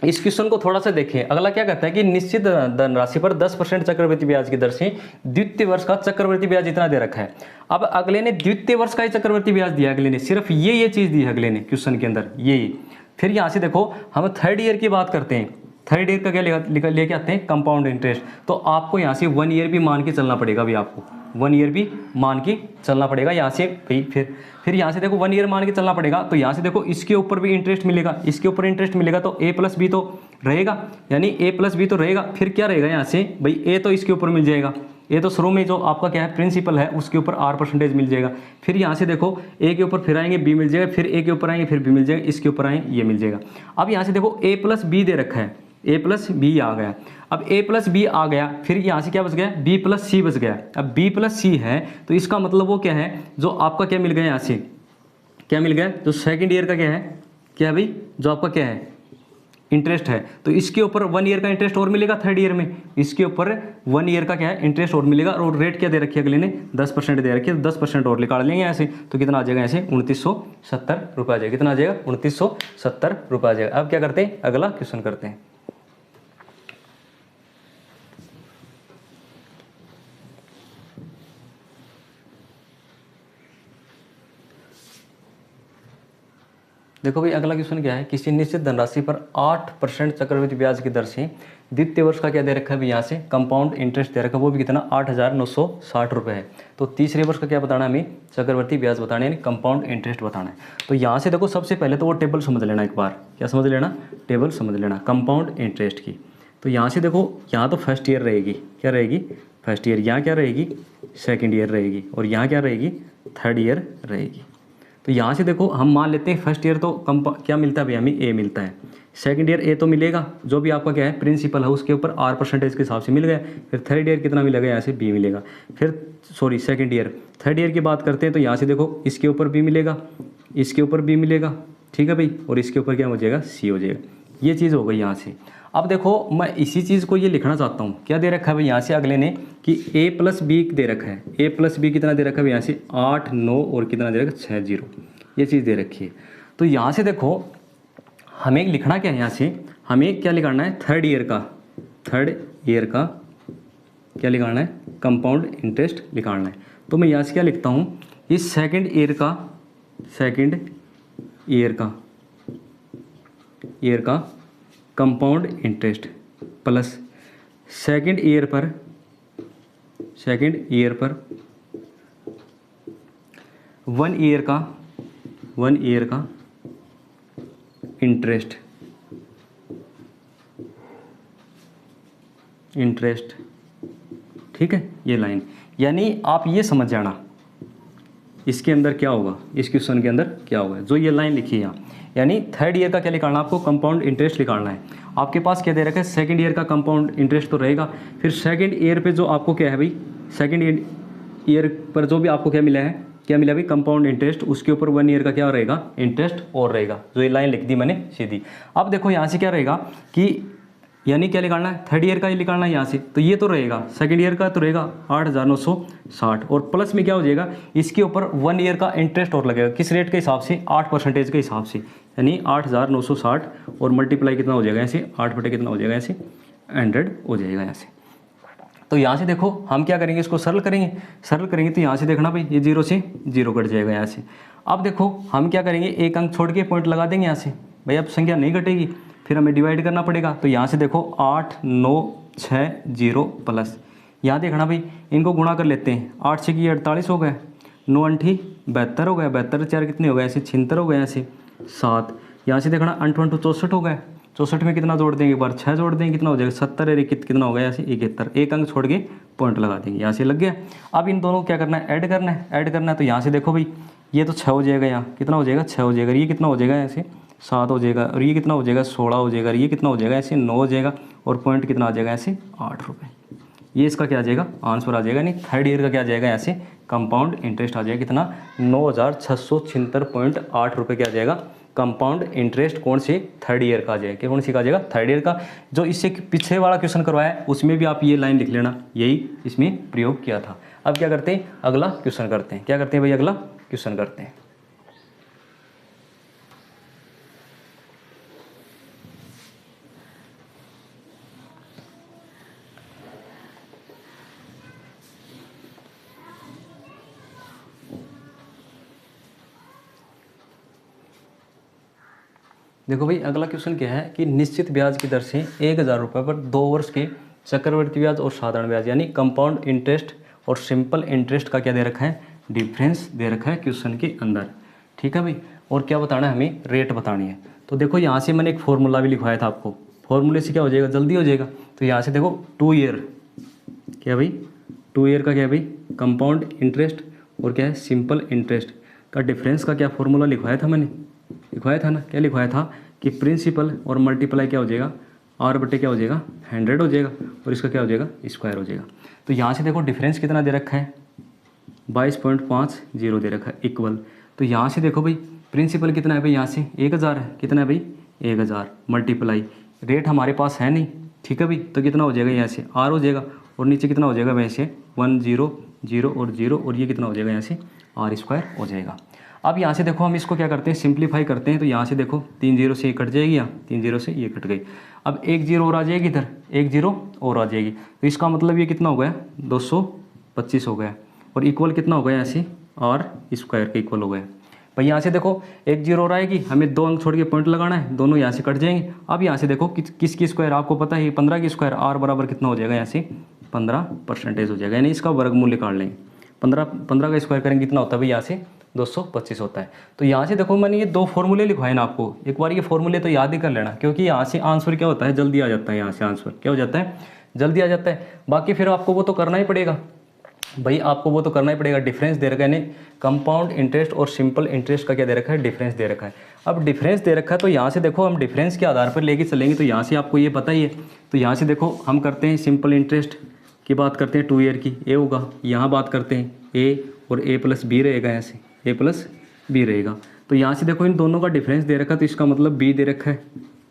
इस क्वेश्चन को थोड़ा सा देखें, अगला क्या कहता है कि निश्चित धनराशि पर 10% चक्रवृद्धि ब्याज की दर से द्वितीय वर्ष का चक्रवृद्धि ब्याज इतना दे रखा है। अब अगले ने द्वितीय वर्ष का ही चक्रवृद्धि ब्याज दिया, अगले ने सिर्फ ये चीज दी है अगले ने क्वेश्चन के अंदर ये। फिर यहाँ से देखो हम थर्ड ईयर की बात करते हैं, थर्ड ईयर का क्या लेके आते हैं, कंपाउंड इंटरेस्ट। तो आपको यहाँ से 1 ईयर भी मान के चलना पड़ेगा, अभी आपको 1 ईयर भी मान के चलना पड़ेगा यहाँ से भाई। फिर यहाँ से देखो 1 ईयर मान के चलना पड़ेगा, तो यहाँ से देखो इसके ऊपर भी इंटरेस्ट मिलेगा, इसके ऊपर इंटरेस्ट मिलेगा, तो ए प्लस बी तो रहेगा, यानी ए प्लस बी तो रहेगा। फिर क्या रहेगा यहाँ से भाई, ए तो इसके ऊपर मिल जाएगा, ये तो शुरू में जो आपका क्या है प्रिंसिपल है उसके ऊपर R% मिल जाएगा। फिर यहाँ से देखो ए के ऊपर फिर आएंगे बी मिल जाएगा, फिर ए के ऊपर आएंगे फिर बी मिल जाएगा, इसके ऊपर आएंगे ये मिल जाएगा। अब यहाँ से देखो ए प्लस बी दे रखा है, ए प्लस बी आ गया। अब ए प्लस बी आ गया, फिर यहाँ से क्या बच गया, बी प्लस सी बच गया। अब बी प्लस सी है तो इसका मतलब वो क्या है, जो आपका क्या मिल गया यहाँ से, क्या मिल गया, जो सेकंड ईयर का क्या है, क्या भाई जो आपका क्या है इंटरेस्ट है, तो इसके ऊपर 1 ईयर का इंटरेस्ट और मिलेगा थर्ड ईयर में, इसके ऊपर 1 ईयर का क्या है इंटरेस्ट और मिलेगा। और रेट क्या दे रखी है अगले ने, 10% दे रखी है, 10% और निकाल लेंगे यहाँ से, तो कितना आ जाएगा यहाँ से 2970 रुपये आ जाएगा, कितना आ जाएगा 2970 रुपये आ जाएगा। अब क्या करते हैं, अगला क्वेश्चन करते हैं। देखो भाई अगला क्वेश्चन क्या है, किसी निश्चित धनराशि पर 8% चक्रवृद्धि ब्याज की दर से द्वितीय वर्ष का क्या दे रखा है भी, यहाँ से कंपाउंड इंटरेस्ट दे रखा है, वो भी कितना 8,960 रुपये है। तो तीसरे वर्ष का क्या बताना है हमें, चक्रवृद्धि ब्याज बताना है, यानी कंपाउंड इंटरेस्ट बताना है। तो यहाँ से देखो सबसे पहले तो वो टेबल समझ लेना, एक बार क्या समझ लेना, टेबल समझ लेना कंपाउंड इंटरेस्ट की। तो यहाँ से देखो यहाँ तो फर्स्ट ईयर रहेगी, क्या रहेगी फर्स्ट ईयर, यहाँ क्या रहेगी सेकेंड ईयर रहेगी, और यहाँ क्या रहेगी थर्ड ईयर रहेगी। तो यहाँ से देखो हम मान लेते हैं फर्स्ट ईयर तो क्या मिलता है भैया हमें, ए मिलता है। सेकंड ईयर ए तो मिलेगा, जो भी आपका क्या है प्रिंसिपल है उसके ऊपर R% के हिसाब से मिल गया। फिर थर्ड ईयर कितना मिलेगा, यहाँ से बी मिलेगा। फिर sorry second year, third year की बात करते हैं तो यहाँ से देखो इसके ऊपर बी मिलेगा, इसके ऊपर बी मिलेगा, ठीक है भाई, और इसके ऊपर क्या हो जाएगा सी हो जाएगा। ये चीज़ हो गई यहाँ से। अब देखो मैं इसी चीज़ को ये लिखना चाहता हूँ, क्या दे रखा है भाई यहाँ से अगले ने कि ए प्लस बी दे रखा है, ए प्लस बी कितना दे रखा है यहाँ से 8 9 और कितना दे रखा है 6 0, ये चीज़ दे रखी है। तो यहाँ से देखो हमें लिखना क्या है, यहाँ से हमें क्या निकालना है, थर्ड ईयर का क्या निकालना है, कंपाउंड इंटरेस्ट निकालना है। तो मैं यहाँ से क्या लिखता हूँ, इस सेकंड ईयर का compound interest plus second year पर 1 ईयर का इंटरेस्ट, ठीक है, ये लाइन, यानी आप ये समझ जाना इसके अंदर क्या होगा, इस क्वेश्चन के अंदर क्या होगा, जो ये लाइन लिखी है यहाँ, यानी थर्ड ईयर का क्या निकालना है आपको, कंपाउंड इंटरेस्ट निकालना है। आपके पास क्या दे रखा है, सेकंड ईयर का कंपाउंड इंटरेस्ट तो रहेगा, फिर सेकंड ईयर पे जो आपको क्या है भाई, सेकंड ईयर पर जो भी आपको क्या मिला है, क्या मिला भाई, कंपाउंड इंटरेस्ट, उसके ऊपर 1 ईयर का क्या रहेगा, इंटरेस्ट और रहेगा, जो ये लाइन लिख दी मैंने सीधी। अब देखो यहाँ से क्या रहेगा कि यानी क्या निकालना है, थर्ड ईयर का ही निकालना है यहाँ से, तो ये तो रहेगा, सेकंड ईयर का तो रहेगा 8,960 और प्लस में क्या हो जाएगा, इसके ऊपर 1 ईयर का इंटरेस्ट और लगेगा, किस रेट के हिसाब से, 8% के हिसाब से, यानी 8,960 और मल्टीप्लाई कितना हो जाएगा ऐसे, 8 बटे कितना हो जाएगा ऐसे, 100 हो जाएगा यहाँ से। तो यहाँ से देखो हम क्या करेंगे, इसको सरल करेंगे तो यहाँ से देखना भाई, ये 0 से 0 कट जाएगा यहाँ से। अब देखो हम क्या करेंगे, एक अंक छोड़ के पॉइंट लगा देंगे यहाँ से, भाई अब संख्या नहीं घटेगी, फिर हमें डिवाइड करना पड़ेगा। तो यहाँ से देखो 8960 प्लस, यहाँ देखना भाई इनको गुणा कर लेते हैं, 8 से 48 हो गए, 9 अंठी 72 हो गया, 72 4 कितने हो गए ऐसे, 76 हो गए ऐसे 7, यहाँ से देखना 8 8 64 हो गए, 64 में कितना जोड़ देंगे, एक बार 6 जोड़ देंगे, कितना हो जाएगा 70 है, कितना हो गया ऐसे 71, एक अंक छोड़ के पॉइंट लगा देंगे, यहाँ से लग गया। अब इन दोनों को क्या करना है, ऐड करना है, तो यहाँ से देखो भाई ये तो 6 हो जाएगा, यहाँ कितना हो जाएगा 6 हो जाएगा, ये कितना हो जाएगा ऐसे 7 हो जाएगा, और ये कितना हो जाएगा 16 हो जाएगा, और ये कितना हो जाएगा ऐसे 9 हो जाएगा, और पॉइंट कितना आ जाएगा ऐसे 8 रुपये। ये इसका क्या आ जाएगा, आंसर आ जाएगा, नहीं थर्ड ईयर का क्या आ जाएगा ऐसे, कंपाउंड इंटरेस्ट आ जाएगा कितना, 9,676.8 रुपये क्या आ जाएगा, कंपाउंड इंटरेस्ट कौन से, थर्ड ईयर का आ जाएगा, कौन सी का आ जाएगा, थर्ड ईयर का। जो इससे पीछे वाला क्वेश्चन करवाया है उसमें भी आप ये लाइन लिख लेना, यही इसमें प्रयोग किया था। अब क्या करते हैं, अगला क्वेश्चन करते हैं, क्या करते हैं भाई, अगला क्वेश्चन करते हैं। देखो भाई अगला क्वेश्चन क्या है कि निश्चित ब्याज की दर से 1,000 रुपये पर 2 वर्ष के चक्रवृद्धि ब्याज और साधारण ब्याज यानी कंपाउंड इंटरेस्ट और सिंपल इंटरेस्ट का क्या दे रखा है, डिफरेंस दे रखा है क्वेश्चन के अंदर। ठीक है भाई, और क्या बताना है, हमें रेट बतानी है। तो देखो यहाँ से मैंने एक फॉर्मूला भी लिखवाया था आपको, फॉर्मूले से क्या हो जाएगा, जल्दी हो जाएगा। तो यहाँ से देखो 2 ईयर क्या भाई, 2 ईयर का क्या है भाई, कंपाउंड इंटरेस्ट और क्या है सिंपल इंटरेस्ट का डिफरेंस का क्या फॉर्मूला लिखवाया था, मैंने लिखवाया था ना, क्या लिखवाया था कि प्रिंसिपल और मल्टीप्लाई क्या हो जाएगा, आर बटे क्या हो जाएगा 100 हो जाएगा, और इसका क्या हो जाएगा स्क्वायर हो जाएगा। तो यहाँ से देखो डिफरेंस कितना दे रखा है, 22.50 दे रखा है इक्वल। तो यहाँ से देखो भाई प्रिंसिपल कितना है भाई, यहाँ से 1,000 है, कितना है भाई 1,000 मल्टीप्लाई रेट हमारे पास है नहीं, ठीक है भाई, तो कितना हो जाएगा यहाँ से आर हो जाएगा, और नीचे कितना हो जाएगा वैसे 100 और 0, और ये कितना हो जाएगा यहाँ से आर स्क्वायर हो जाएगा। अब यहाँ से देखो हम इसको क्या करते हैं, सिंप्लीफाई करते हैं। तो यहाँ से देखो 3 0 से ये कट जाएगी, यहाँ 3 0 से ये कट गई। अब 1 0 और आ जाएगी, इधर 1 0 और आ जाएगी, तो इसका मतलब ये कितना हो गया 225 हो गया, और इक्वल कितना हो गया ऐसे आर स्क्वायर के इक्वल हो गया भाई। यहाँ से देखो 1 0 और आएगी, हमें 2 अंक छोड़ के पॉइंट लगाना है, दोनों यहाँ से कट जाएंगे। अब यहाँ से देखो किसकी स्क्वायर आपको पता है, 15 की स्क्वायर, आर बराबर कितना हो जाएगा यहाँ से 15% हो जाएगा, यानी इसका वर्गमूल निकाल लेंगे। 15 का स्क्वायर करेंगे कितना होता है भाई, यहाँ से 225 होता है। तो यहाँ से देखो मैंने ये 2 फॉर्मूले लिखवाए ना आपको, एक बार ये फॉर्मूले तो याद ही कर लेना, क्योंकि यहाँ से आंसर क्या होता है जल्दी आ जाता है, यहाँ से आंसर क्या हो जाता है जल्दी आ जाता है। बाकी फिर आपको वो तो करना ही पड़ेगा भाई, आपको वो तो करना ही पड़ेगा। डिफरेंस दे रखा है, यानी कंपाउंड इंटरेस्ट और सिंपल इंटरेस्ट का क्या दे रखा है, डिफरेंस दे रखा है। अब डिफरेंस दे रखा है तो यहाँ से देखो हम डिफरेंस के आधार पर लेके चलेंगे, तो यहाँ से आपको ये पता ही है। तो यहाँ से देखो हम करते हैं सिंपल इंटरेस्ट की बात करते हैं, 2 ईयर की ए होगा, यहाँ बात करते हैं ए और ए प्लस बी रहेगा, यहाँ से ए प्लस बी रहेगा। तो यहाँ से देखो इन दोनों का डिफरेंस दे रखा है, तो इसका मतलब बी दे रखा है,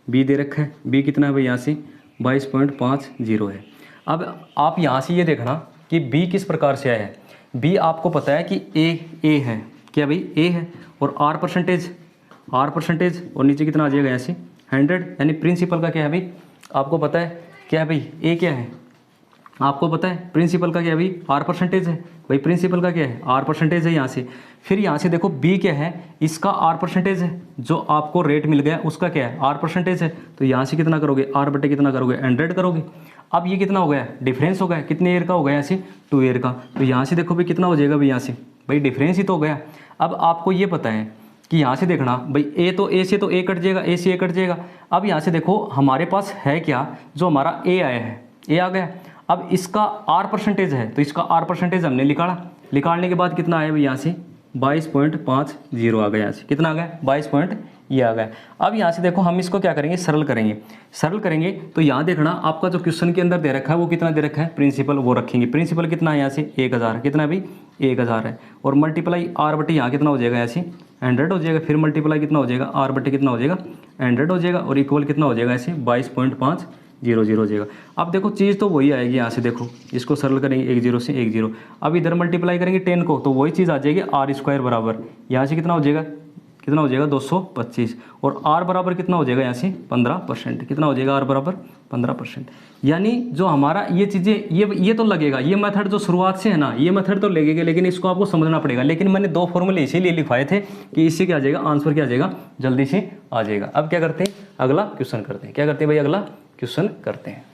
बी दे रखा है, बी कितना है भाई यहाँ से 22.50 है। अब आप यहाँ से ये देखना कि बी किस प्रकार से आया है। बी आपको पता है कि ए है, क्या भाई ए है, और आर परसेंटेज और नीचे कितना आ जाएगा यहाँ से 100, यानी प्रिंसिपल का क्या है भाई आपको पता है, क्या है भाई ए क्या है आपको पता है, प्रिंसिपल का क्या है भाई आर परसेंटेज है भाई, प्रिंसिपल का क्या है आर परसेंटेज है यहाँ से। फिर यहाँ से देखो बी क्या है, इसका आर परसेंटेज है, जो आपको रेट मिल गया उसका क्या है आर परसेंटेज है। तो यहाँ से कितना करोगे आर बटे कितना करोगे 100 करोगे। अब ये कितना हो गया डिफरेंस हो गया, कितने ईयर का हो गया यहाँ से 2 ईयर का। तो यहाँ से देखो भाई कितना हो जाएगा भाई, यहाँ से भाई डिफरेंस ही तो हो गया। अब आपको ये पता है कि यहाँ से देखना भाई ए से तो ए कट जाएगा, ए से ए कट जाएगा। अब यहाँ से देखो हमारे पास है क्या, जो हमारा ए आया है, ए आ गया। अब इसका आर परसेंटेज है तो इसका आर परसेंटेज हमने निकाला, निकालने के बाद कितना आया भाई यहाँ से 22.50 आ गया, यहाँ से कितना आ गया 22 पॉइंट ये आ गया। अब यहाँ से देखो हम इसको क्या करेंगे, सरल करेंगे। सरल करेंगे तो यहाँ देखना आपका जो क्वेश्चन के अंदर दे रखा है वो कितना दे रखा है, प्रिंसिपल वो रखेंगे। प्रिंसिपल कितना है यहाँ से 1000, कितना है भाई 1000 है, और मल्टीप्लाई आर बटे यहाँ कितना हो जाएगा, यहाँ से 100 हो जाएगा, फिर मल्टीप्लाई कितना हो जाएगा आर बटे कितना हो जाएगा 100 हो जाएगा, और इक्वल कितना हो जाएगा ऐसे 22.500 हो जाएगा। अब देखो चीज़ तो वही आएगी, यहाँ से देखो इसको सरल करेंगे 10 से 10। अब इधर मल्टीप्लाई करेंगे 10 को तो वही चीज़ आ जाएगी आर स्क्वायर बराबर, यहाँ से कितना हो जाएगा 225, और आर बराबर कितना हो जाएगा यहाँ से 15%, कितना हो जाएगा आर बराबर 15%। यानी जो हमारा ये चीज़ें ये तो लगेगा, ये मेथड जो शुरुआत से है ना ये मेथड तो लगेगा, लेकिन इसको आपको समझना पड़ेगा। लेकिन मैंने 2 फॉर्मूले इसीलिए लिखवाए थे कि इससे क्या आ जाएगा, आंसर क्या आ जाएगा, जल्दी से आ जाएगा। अब क्या करते हैं, अगला क्वेश्चन करते हैं। क्या करते हैं भाई, अगला क्वेश्चन करते हैं।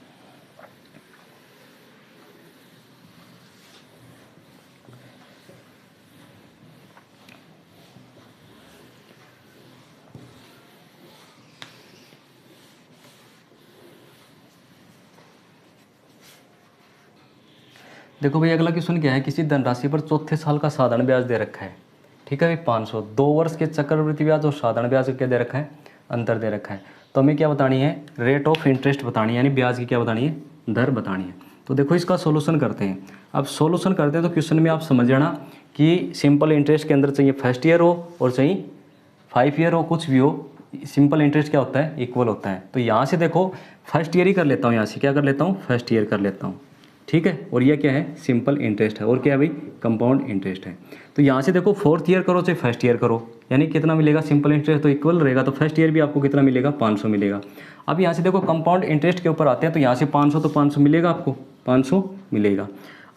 देखो भाई अगला क्वेश्चन क्या है, किसी धनराशि पर चौथे साल का साधारण ब्याज दे रखा है, ठीक है भाई 500। 2 वर्ष के चक्रवृद्धि ब्याज और साधारण ब्याज क्या दे रखा है, अंतर दे रखा है। तो हमें क्या बतानी है, रेट ऑफ इंटरेस्ट बतानी है, यानी ब्याज की क्या बतानी है, दर बतानी है। तो देखो इसका सोल्यूशन करते हैं। अब सोल्यूशन करते हैं तो क्वेश्चन में आप समझ जाना कि सिंपल इंटरेस्ट के अंदर चाहिए फर्स्ट ईयर हो और चाहिए 5 ईयर हो, कुछ भी हो, सिंपल इंटरेस्ट क्या होता है, इक्वल होता है। तो यहाँ से देखो फर्स्ट ईयर ही कर लेता हूँ, यहाँ से क्या कर लेता हूँ, फर्स्ट ईयर कर लेता हूँ, ठीक है। और ये क्या है, सिंपल इंटरेस्ट है, और क्या है भाई, कंपाउंड इंटरेस्ट है। तो यहाँ से देखो 4th ईयर करो चाहे फर्स्ट ईयर करो, यानी कितना मिलेगा, सिंपल इंटरेस्ट तो इक्वल रहेगा, तो फर्स्ट ईयर भी आपको कितना मिलेगा, 500 मिलेगा। अब यहाँ से देखो कंपाउंड इंटरेस्ट के ऊपर आते हैं, तो यहाँ से 500 तो 500 मिलेगा आपको, 500 मिलेगा।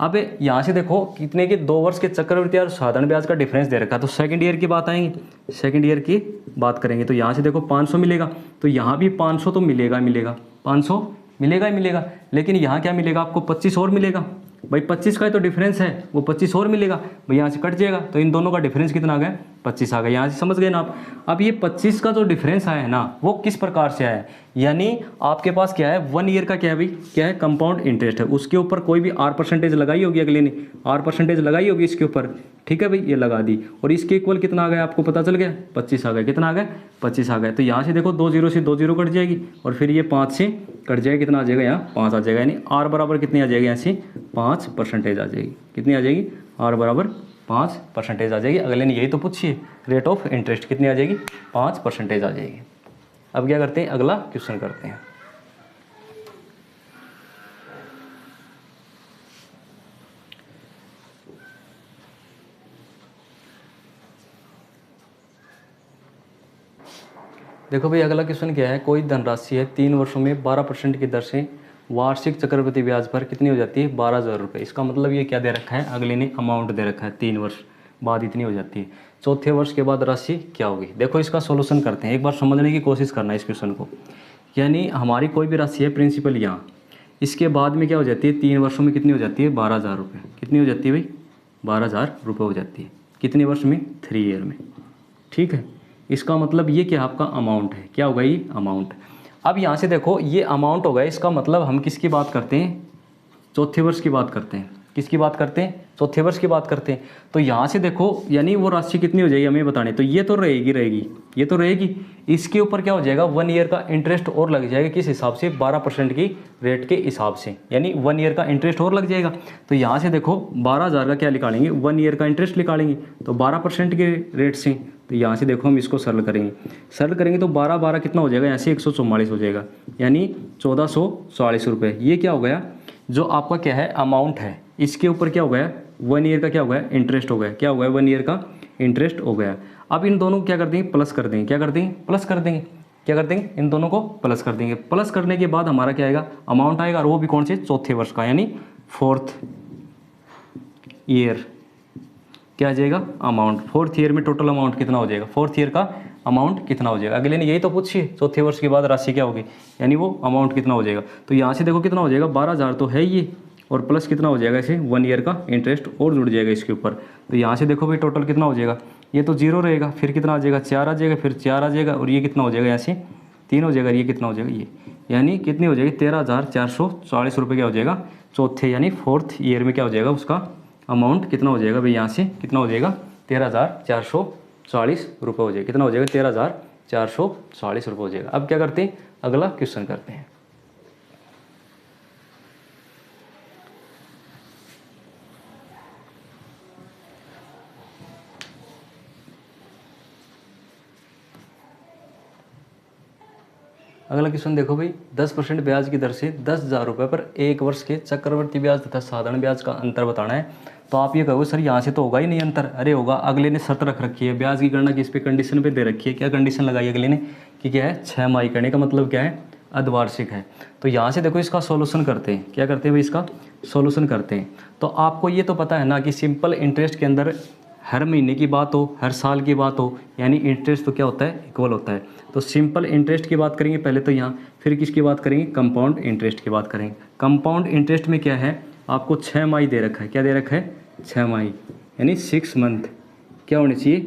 अब यहाँ से देखो कितने के 2 वर्ष के चक्रवृद्धि और साधारण ब्याज का डिफरेंस दे रखा है, तो सेकंड ईयर की बात आएंगे, सेकंड ईयर की बात करेंगे। तो यहाँ से देखो 500 मिलेगा, तो यहाँ भी 500 तो मिलेगा, 500 मिलेगा ही मिलेगा। लेकिन यहाँ क्या मिलेगा आपको, 25 और मिलेगा भाई, 25 का तो डिफरेंस है, वो 25 और मिलेगा भाई, यहाँ से कट जाएगा। तो इन दोनों का डिफरेंस कितना आ गया, 25 आ गया। यहाँ से समझ गए ना आप। अब ये 25 का जो डिफरेंस आया है ना, वो किस प्रकार से आया है, यानी आपके पास क्या है, 1 ईयर का क्या है भाई, क्या है, कंपाउंड इंटरेस्ट है, उसके ऊपर कोई भी आर परसेंटेज लगाई होगी, अगले ने आर परसेंटेज लगाई होगी इसके ऊपर, ठीक है भाई, ये लगा दी। और इसके इक्वल कितना आ गया आपको पता चल गया, 25 आ गया, कितना आ गया, 25 आ गया। तो यहाँ से देखो 2 0 से 2 0 कट जाएगी, और फिर ये 5 से कट जाएगा, कितना आ जाएगा, यहाँ 5 आ जाएगा, यानी आर बराबर कितनी आ जाएगी, यहाँ से 5% आ जाएगी, कितनी आ जाएगी, आर बराबर 5% आ जाएगी। अगले ने यही तो पूछिए, रेट ऑफ इंटरेस्ट कितनी आ जाएगी, 5% आ जाएगी। अब क्या करते हैं, अगला क्वेश्चन करते हैं। देखो भाई अगला क्वेश्चन क्या है, कोई धनराशि है 3 वर्षों में 12% की दर से वार्षिक चक्रवृद्धि ब्याज पर कितनी हो जाती है, 12,000 रुपये। इसका मतलब ये क्या दे रखा है, अगले ने अमाउंट दे रखा है, 3 वर्ष बाद इतनी हो जाती है। चौथे वर्ष के बाद राशि क्या होगी। देखो इसका सोल्यूशन करते हैं, एक बार समझने की कोशिश करना है इस क्वेश्चन को। यानी हमारी कोई भी राशि है प्रिंसिपल यहाँ, इसके बाद में क्या हो जाती है, 3 वर्षों में कितनी हो जाती है, 12,000 रुपये। कितनी हो जाती है भाई, 12,000 रुपये हो जाती है। कितने वर्ष में, 3 ईयर में, ठीक है। इसका मतलब ये क्या आपका अमाउंट है, क्या होगा ये अमाउंट। अब यहाँ से देखो ये अमाउंट होगा, इसका मतलब हम किसकी बात करते हैं, चौथे वर्ष की बात करते हैं। किसकी बात करते हैं, चौथे वर्ष की बात करते हैं। तो यहाँ से देखो यानी वो राशि कितनी हो जाएगी हमें बताने, तो ये तो रहेगी, ये तो रहेगी। इसके ऊपर क्या हो जाएगा, 1 ईयर का इंटरेस्ट और लग जाएगा, किस हिसाब से, 12% की रेट के हिसाब से, यानी 1 ईयर का इंटरेस्ट और लग जाएगा। तो यहाँ से देखो 12,000 का क्या निकालेंगे, 1 ईयर का इंटरेस्ट निकालेंगे, तो 12% के रेट से। तो यहाँ से देखो हम इसको सरल करेंगे तो 12 कितना हो जाएगा, यहाँ से 144 हो जाएगा, यानी 1440 रुपये। ये क्या हो गया, जो आपका क्या है अमाउंट है, इसके ऊपर क्या हो गया, 1 ईयर का क्या हो गया, इंटरेस्ट हो गया, क्या हो गया, 1 ईयर का इंटरेस्ट हो गया। अब इन दोनों को क्या कर देंगे, प्लस कर देंगे, क्या कर देंगे, प्लस कर देंगे, क्या कर देंगे, इन दोनों को प्लस कर देंगे। प्लस करने के बाद हमारा क्या आएगा, अमाउंट आएगा, और वो भी कौन से, चौथे वर्ष का, यानी 4th ईयर क्या आ जाएगा, अमाउंट। 4th ईयर में टोटल अमाउंट कितना हो जाएगा, 4th ईयर का अमाउंट कितना हो जाएगा। अगले ने यही तो पूछिए, चौथे वर्ष के बाद राशि क्या होगी, यानी वो अमाउंट कितना हो जाएगा। तो यहाँ से देखो कितना हो जाएगा, 12,000 तो है ये, और प्लस कितना हो जाएगा, इसे 1 ईयर का इंटरेस्ट और जुड़ जाएगा इसके ऊपर। तो यहाँ से देखो भाई टोटल कितना हो जाएगा, ये तो 0 रहेगा, फिर कितना आ जाएगा, 4 आ जाएगा, फिर 4 आ जाएगा, और ये कितना हो जाएगा, यहाँ से 3 हो जाएगा, ये कितना हो जाएगा, ये यानी कितनी हो जाएगी, 13,440 रुपये क्या हो जाएगा, चौथे यानी फोर्थ ईयर में क्या हो जाएगा, उसका अमाउंट कितना हो जाएगा भाई, यहाँ से कितना हो जाएगा 13,440 रुपये हो जाएगा। कितना हो जाएगा 13,440 रुपये हो जाएगा। अब क्या करते हैं, अगला क्वेश्चन करते हैं। अगला क्वेश्चन देखो भाई, 10% ब्याज की दर से 10,000 रुपये पर 1 वर्ष के चक्रवृद्धि ब्याज तथा साधारण ब्याज का अंतर बताना है। तो आप ये कहोगे सर यहाँ से तो होगा ही नहीं अंतर। अरे होगा, अगले ने शर्त रख रखी है, ब्याज की गणना किस पे, कंडीशन पे दे रखी है। क्या कंडीशन लगाई अगले ने कि क्या है, 6 माही करने का मतलब क्या है, अर्धवार्षिक है। तो यहाँ से देखो इसका सॉल्यूशन करते हैं। क्या करते हैं भाई, इसका सॉल्यूशन करते हैं। तो आपको ये तो पता है ना कि सिंपल इंटरेस्ट के अंदर हर महीने की बात हो, हर साल की बात हो, यानी इंटरेस्ट तो क्या होता है, इक्वल होता है। तो सिंपल इंटरेस्ट की बात करेंगे पहले तो यहाँ, फिर किसकी बात करेंगे, कंपाउंड इंटरेस्ट की बात करेंगे। कंपाउंड इंटरेस्ट में क्या है, आपको 6 माही दे रखा है। क्या दे रखा है, 6 माही यानी 6 मंथ क्या होनी चाहिए,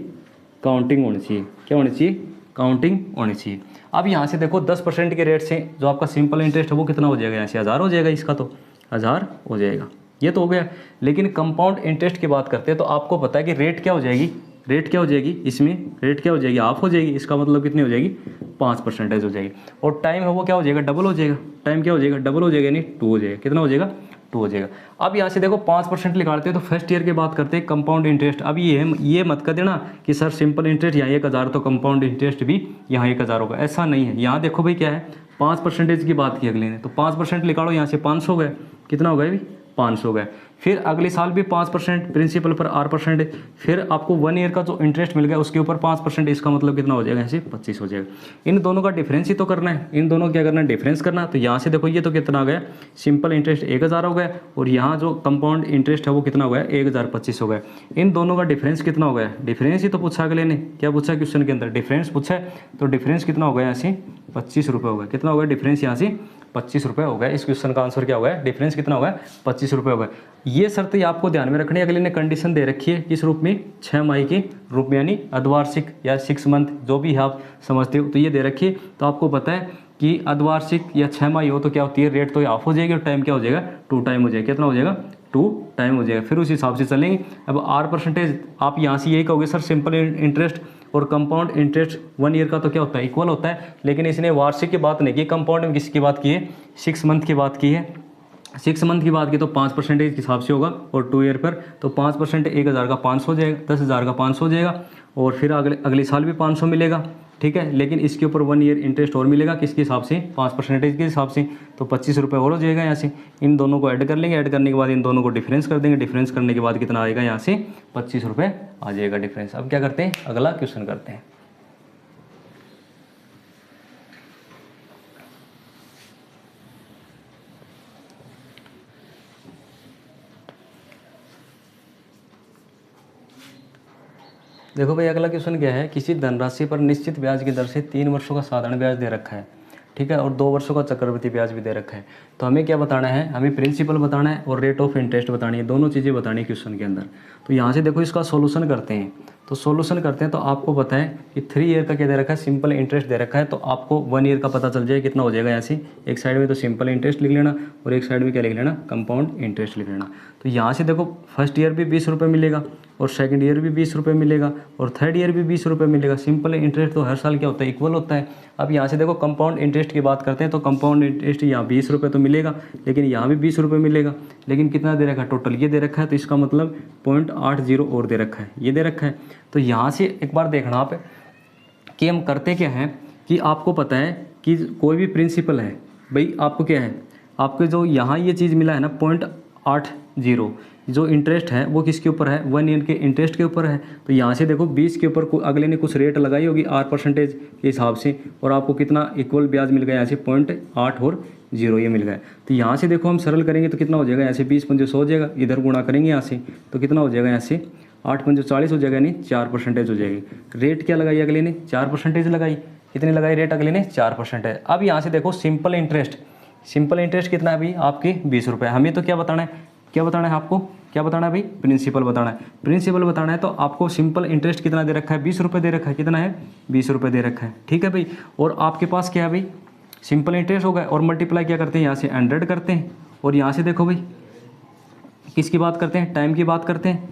काउंटिंग होनी चाहिए। क्या होनी चाहिए, काउंटिंग होनी चाहिए। अब यहाँ से देखो 10% के रेट से जो आपका सिंपल इंटरेस्ट है वो कितना हो जाएगा, यहाँ से 1000 हो जाएगा, इसका तो 1000 हो जाएगा। ये तो हो गया। लेकिन कंपाउंड इंटरेस्ट की बात करते हैं तो आपको पता है कि रेट क्या हो जाएगी, रेट क्या हो जाएगी, इसमें रेट क्या हो जाएगी, हाफ हो जाएगी। इसका मतलब कितनी हो जाएगी, 5% हो जाएगी। और टाइम है वो क्या हो जाएगा, डबल हो जाएगा। टाइम क्या हो जाएगा, डबल हो जाएगा, यानी 2 हो जाएगा। कितना हो जाएगा, 2 हो जाएगा। अब यहाँ से देखो 5% निकालते हैं तो फर्स्ट ईयर की बात करते हैं कंपाउंड इंटरेस्ट। अब ये मत कर देना कि सर सिंपल इंटरेस्ट यहाँ 1000 तो कंपाउंड इंटरेस्ट भी यहाँ 1000 होगा, ऐसा नहीं है। यहाँ देखो भाई क्या है, 5% की बात की अगले ने, तो 5% निकालो, यहाँ से 500 गए। कितना हो गया भाई, 500 गए। फिर अगले साल भी 5% प्रिंसिपल पर 8%। फिर आपको 1 ईयर का जो इंटरेस्ट मिल गया उसके ऊपर 5%, इसका मतलब कितना हो जाएगा, ऐसे 25 हो जाएगा। इन दोनों का डिफरेंस ही तो करना है, इन दोनों क्या करना है, डिफरेंस करना। तो यहाँ से देखो ये तो कितना आ गया, सिंपल इंटरेस्ट 1000 हो गया, और यहाँ जो कंपाउंड इंटरेस्ट है वो कितना हो गया, 1025 हो गया। इन दोनों का डिफरेंस कितना हो गया, डिफरेंस ही तो पूछा अगले ने। क्या पूछा क्वेश्चन के अंदर, डिफरेंस पूछा है। तो डिफरेंस कितना हो गया, यहाँ से 25 रुपये हो गया। कितना हो गया डिफरेंस, यहाँ से 25 रुपये हो गया। इस क्वेश्चन का आंसर क्या हो गया, डिफरेंस कितना हो गया, 25 रुपये हो गया। ये शर्त ही आपको ध्यान में रखनी है। अगले ने कंडीशन दे रखी है किस रूप में, 6 माही के रूप में, यानी अर्धवार्षिक या 6 मंथ, जो भी है आप समझते हो। तो ये दे रखी है। तो आपको पता है कि अर्धवार्षिक या 6 माही हो तो क्या होती है, रेट तो ऑफ हो जाएगी और टाइम क्या हो जाएगा, 2 टाइम हो जाएगा। कितना हो जाएगा, 2 टाइम हो जाएगा। फिर उस हिसाब से चलेंगे। अब R% आप यहाँ से यही कहोगे सर सिंपल इंटरेस्ट और कंपाउंड इंटरेस्ट 1 ईयर का तो क्या होता है, इक्वल होता है। लेकिन इसने वार्षिक की बात नहीं की, कंपाउंड में किसकी बात की है, 6 मंथ की बात की है। 6 मंथ की बात की तो 5% के हिसाब से होगा, और 2 ईयर पर तो 5% 1000 का 500 हो जाएगा, 10,000 का 500 हो जाएगा। और फिर अगले साल भी 500 मिलेगा, ठीक है। लेकिन इसके ऊपर 1 ईयर इंटरेस्ट और मिलेगा, किसके हिसाब से, 5% के हिसाब से। तो 25 रुपये और हो जाएगा यहाँ से। इन दोनों को ऐड कर लेंगे, ऐड करने के बाद इन दोनों को डिफरेंस कर देंगे, डिफरेंस करने के बाद कितना आएगा, यहाँ से 25 रुपये आ जाएगा डिफरेंस। अब क्या करते हैं, अगला क्वेश्चन करते हैं। देखो भाई अगला क्वेश्चन क्या है, किसी धनराशि पर निश्चित ब्याज की दर से 3 वर्षों का साधारण ब्याज दे रखा है, ठीक है, और 2 वर्षों का चक्रवृद्धि ब्याज भी दे रखा है। तो हमें क्या बताना है, हमें प्रिंसिपल बताना है और रेट ऑफ इंटरेस्ट बतानी है, दोनों चीज़ें बतानी है क्वेश्चन के अंदर। तो यहाँ से देखो इसका सोल्यूशन करते हैं। तो सोल्यूशन करते हैं तो आपको पता है कि 3 ईयर का क्या दे रखा है, सिंपल इंटरेस्ट दे रखा है। तो आपको 1 ईयर का पता चल जाए कितना हो जाएगा। यहाँ से एक साइड में तो सिंपल इंटरेस्ट लिख लेना और एक साइड में क्या लिख लेना, कंपाउंड इंटरेस्ट लिख लेना। तो यहाँ से देखो फर्स्ट ईयर भी 20 रुपये मिलेगा, और सेकंड ईयर भी 20 रुपये मिलेगा, और थर्ड ईयर भी 20 रुपये मिलेगा। सिंपल इंटरेस्ट तो हर साल क्या होता है, इक्वल होता है। अब यहाँ से देखो कंपाउंड इंटरेस्ट की बात करते हैं तो कंपाउंड इंटरेस्ट यहाँ 20 रुपये तो मिलेगा, लेकिन यहाँ भी 20 रुपये मिलेगा। लेकिन कितना दे रखा है, टोटल ये दे रखा है, तो इसका मतलब 0.80 और दे रखा है, ये दे रखा है। तो यहाँ से एक बार देखना आप कि हम करते क्या हैं, कि आपको पता है कि कोई भी प्रिंसिपल है भाई, आपको क्या है, आपको जो यहाँ ये चीज़ मिला है ना 0.80, जो इंटरेस्ट है वो किसके ऊपर है, 1 ईयर के इंटरेस्ट के ऊपर है। तो यहाँ से देखो 20 के ऊपर अगले ने कुछ रेट लगाई होगी R% के हिसाब से, और आपको कितना इक्वल ब्याज मिल गया, यहाँ से 0.8 और 0 ये मिल गया। तो यहाँ से देखो हम सरल करेंगे तो कितना हो जाएगा, यहाँ से 20 पंजे 100 हो जाएगा, इधर गुणा करेंगे यहाँ से तो कितना हो जाएगा, यहाँ से 8 पंजे 40 हो जाएगा, यानी 4% हो जाएगी। रेट क्या लगाई अगले ने, 4% लगाई। कितनी लगाई रेट अगले ने, 4% है। अब यहाँ से देखो सिंपल इंटरेस्ट, सिंपल इंटरेस्ट कितना है भाई, आपके 20 रुपये। हमें तो क्या बताना है, क्या बताना है आपको, क्या बताना है भाई, प्रिंसिपल बताना है। प्रिंसिपल बताना है तो आपको सिंपल इंटरेस्ट कितना दे रखा है, 20 रुपये दे रखा है। कितना है, 20 रुपये दे रखा है, ठीक है भाई। और आपके पास क्या है भाई, सिंपल इंटरेस्ट होगा, और मल्टीप्लाई क्या करते हैं, यहाँ से 100 करते हैं, और यहाँ से देखो भाई किसकी बात करते हैं, टाइम की बात करते हैं,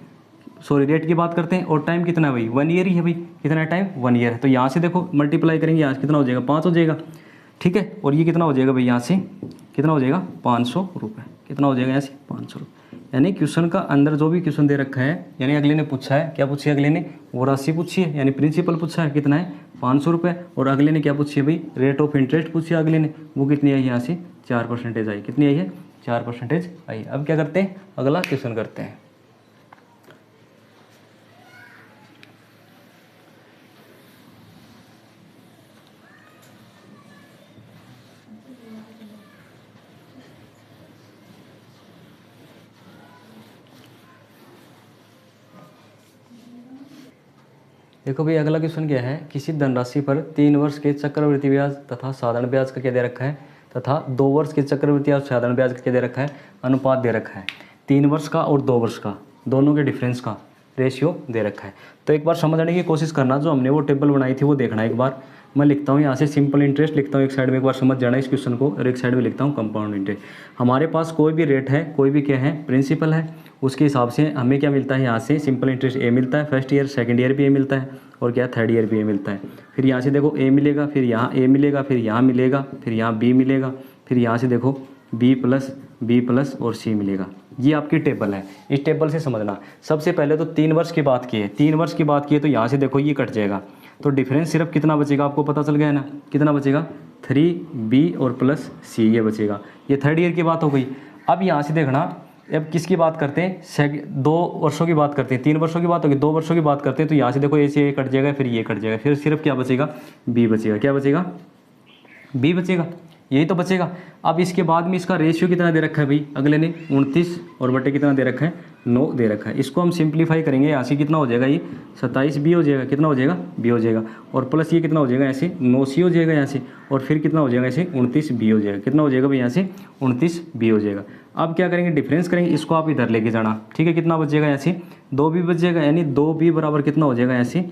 सॉरी रेट की बात करते हैं। और टाइम कितना है भाई, 1 ईयर ही है भाई, कितना टाइम, 1 ईयर है। तो यहाँ से देखो मल्टीप्लाई करेंगे, यहाँ से कितना हो जाएगा, 5 हो जाएगा, ठीक है। और ये कितना हो जाएगा भाई, यहाँ से कितना हो जाएगा, 500 रुपये, कितना हो जाएगा यहाँ से 500 रुपये। यानी क्वेश्चन का अंदर जो भी क्वेश्चन दे रखा है, यानी अगले ने पूछा है, क्या पूछी है अगले ने, वो राशि पूछी है, यानी प्रिंसिपल पूछा है, कितना है 500 रुपये। और अगले ने क्या पूछी है भाई, रेट ऑफ इंटरेस्ट पूछी है अगले ने, वो कितनी आई यहाँ से 4% आई, कितनी आई है 4% आई। अब क्या करते हैं, अगला क्वेश्चन करते हैं। देखो भाई अगला क्वेश्चन क्या है, किसी धनराशि पर 3 वर्ष के चक्रवृद्धि ब्याज तथा साधारण ब्याज का क्या दे रखा है, तथा 2 वर्ष के चक्रवृद्धि और साधारण ब्याज का क्या दे रखा है, अनुपात दे रखा है। 3 वर्ष का और 2 वर्ष का, दोनों के डिफरेंस का रेशियो दे रखा है। तो एक बार समझने की कोशिश करना, जो हमने वो टेबल बनाई थी वो देखना एक बार। मैं लिखता हूँ यहाँ से सिंपल इंटरेस्ट लिखता हूँ एक साइड में, एक बार समझ जाना इस क्वेश्चन को, और एक साइड में लिखता हूँ कंपाउंड इंटरेस्ट। हमारे पास कोई भी रेट है, कोई भी क्या है, प्रिंसिपल है, उसके हिसाब से हमें क्या मिलता है, यहाँ से सिंपल इंटरेस्ट ए मिलता है, फर्स्ट ईयर सेकंड ईयर भी ए मिलता है, और क्या थर्ड ईयर भी ए मिलता है। फिर यहाँ से देखो ए मिलेगा, फिर यहाँ ए मिलेगा, फिर यहाँ मिलेगा, फिर यहाँ बी मिलेगा, फिर यहाँ से देखो बी प्लस और सी मिलेगा। ये आपकी टेबल है, इस टेबल से समझना। सबसे पहले तो 3 वर्ष की बात की है, 3 वर्ष की बात की है, तो यहाँ से देखो ये कट जाएगा, तो डिफरेंस सिर्फ कितना बचेगा आपको पता चल गया है ना, कितना बचेगा 3b और प्लस सी, ये बचेगा। ये थर्ड ईयर की बात हो गई। अब यहाँ से देखना, अब किसकी बात करते हैं, 2 वर्षों की बात करते हैं, 3 वर्षों की बात होगी, 2 वर्षों की बात करते हैं, तो यहाँ से देखो ए से ये कट जाएगा, फिर ये कट जाएगा, फिर सिर्फ क्या बचेगा, बी बचेगा। क्या बचेगा, बी बचेगा, यही तो बचेगा। अब इसके बाद में इसका रेशियो कितना दे रखा है भाई, अगले ने 29 और बटे कितना दे रखा है, 9 दे रखा है। इसको हम सिंप्लीफाई करेंगे, यहाँ से कितना हो जाएगा, ये 27 बी हो जाएगा, कितना हो जाएगा, बी हो जाएगा, और प्लस ये कितना हो जाएगा, ऐसे 9 सी हो जाएगा यहाँ से, और फिर कितना हो जाएगा, ऐसे 29 बी हो जाएगा, कितना हो जाएगा भाई, यहाँ से 29 बी हो जाएगा। अब क्या करेंगे, डिफरेंस करेंगे, इसको आप इधर लेके जाना, ठीक है। कितना बच जाएगा, यहाँ से 2 बी बच जाएगा, यानी 2 बी बराबर कितना हो जाएगा, यहाँ से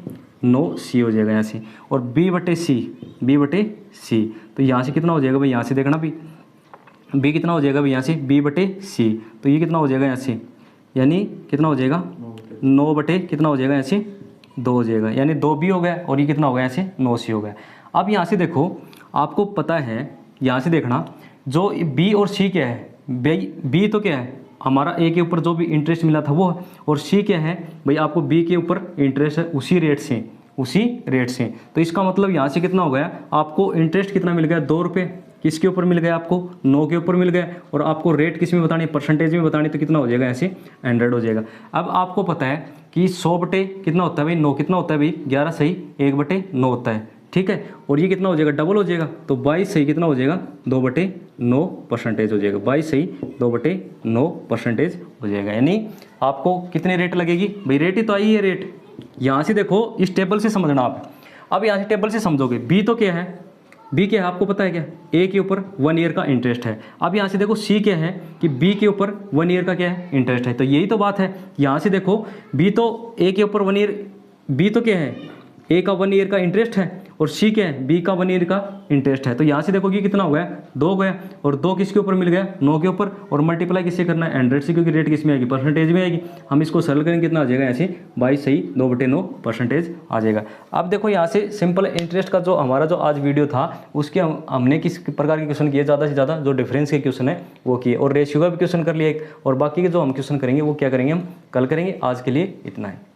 9 सी हो जाएगा यहाँ से, और बी बटे सी, तो यहाँ से कितना हो जाएगा भाई, यहाँ से देखना भी बी कितना हो जाएगा भाई, यहाँ से बी बटे सी, तो ये कितना हो जाएगा यहाँ से, यानी कितना हो जाएगा 9 बटे कितना हो जाएगा, यहाँ से 2 हो जाएगा, यानी 2 बी हो गया, और ये कितना हो गया, यहाँ से 9 सी हो गया। अब यहाँ से देखो, आपको पता है, यहाँ से देखना, जो बी और सी क्या है, बी तो क्या है हमारा, ए के ऊपर जो भी इंटरेस्ट मिला था वो है, और सी क्या है भाई, आपको बी के ऊपर इंटरेस्ट है उसी रेट से। तो इसका मतलब यहाँ से कितना हो गया, आपको इंटरेस्ट कितना मिल गया, 2 रुपये, किसके ऊपर मिल गया, आपको 9 के ऊपर मिल गया, और आपको रेट किस में बतानी, परसेंटेज में बतानी, तो कितना हो जाएगा, ऐसे 100 हो जाएगा। अब आपको पता है कि 100 बटे कितना होता है भाई, 9 कितना होता है भाई, 11 सही 1 बटे 9 होता है, ठीक है। और ये कितना हो जाएगा, डबल हो जाएगा, तो 22 सही कितना हो जाएगा, 2 बटे 9% हो जाएगा, 22 सही 2 बटे 9% हो जाएगा। यानी आपको कितने रेट लगेगी भाई, रेट ही तो आई है रेट। यहाँ से देखो, इस टेबल से समझना आप। अब यहाँ से टेबल से समझोगे, बी तो क्या है, बी क्या है आपको पता है क्या, ए के ऊपर 1 ईयर का इंटरेस्ट है। अब यहाँ से देखो सी क्या है, कि बी के ऊपर 1 ईयर का क्या है, इंटरेस्ट है। तो यही तो बात है। यहाँ से देखो, बी तो ए के ऊपर 1 ईयर, बी तो क्या है, ए का 1 ईयर का इंटरेस्ट है, और सी क्या है, बी का 1 ईयर का इंटरेस्ट है। तो यहाँ से देखो कि कितना हो गया, 2 हो गया, और 2 किसके ऊपर मिल गया, 9 के ऊपर, और मल्टीप्लाई किससे करना है, 100 से, क्योंकि रेट किस में आएगी, परसेंटेज में आएगी। हम इसको सरल करेंगे, कितना आ जाएगा, ऐसे 22 सही 2 बटे 9% आ जाएगा। अब देखो यहाँ से सिंपल इंटरेस्ट का जो हमारा जो आज वीडियो था, उसके हमने किस प्रकार के क्वेश्चन किए, ज़्यादा से ज़्यादा जो डिफरेंस के क्वेश्चन है वो किए, और रेशियो का भी क्वेश्चन कर लिया एक, और बाकी के जो हम क्वेश्चन करेंगे वो क्या करेंगे, हम कल करेंगे। आज के लिए इतना है।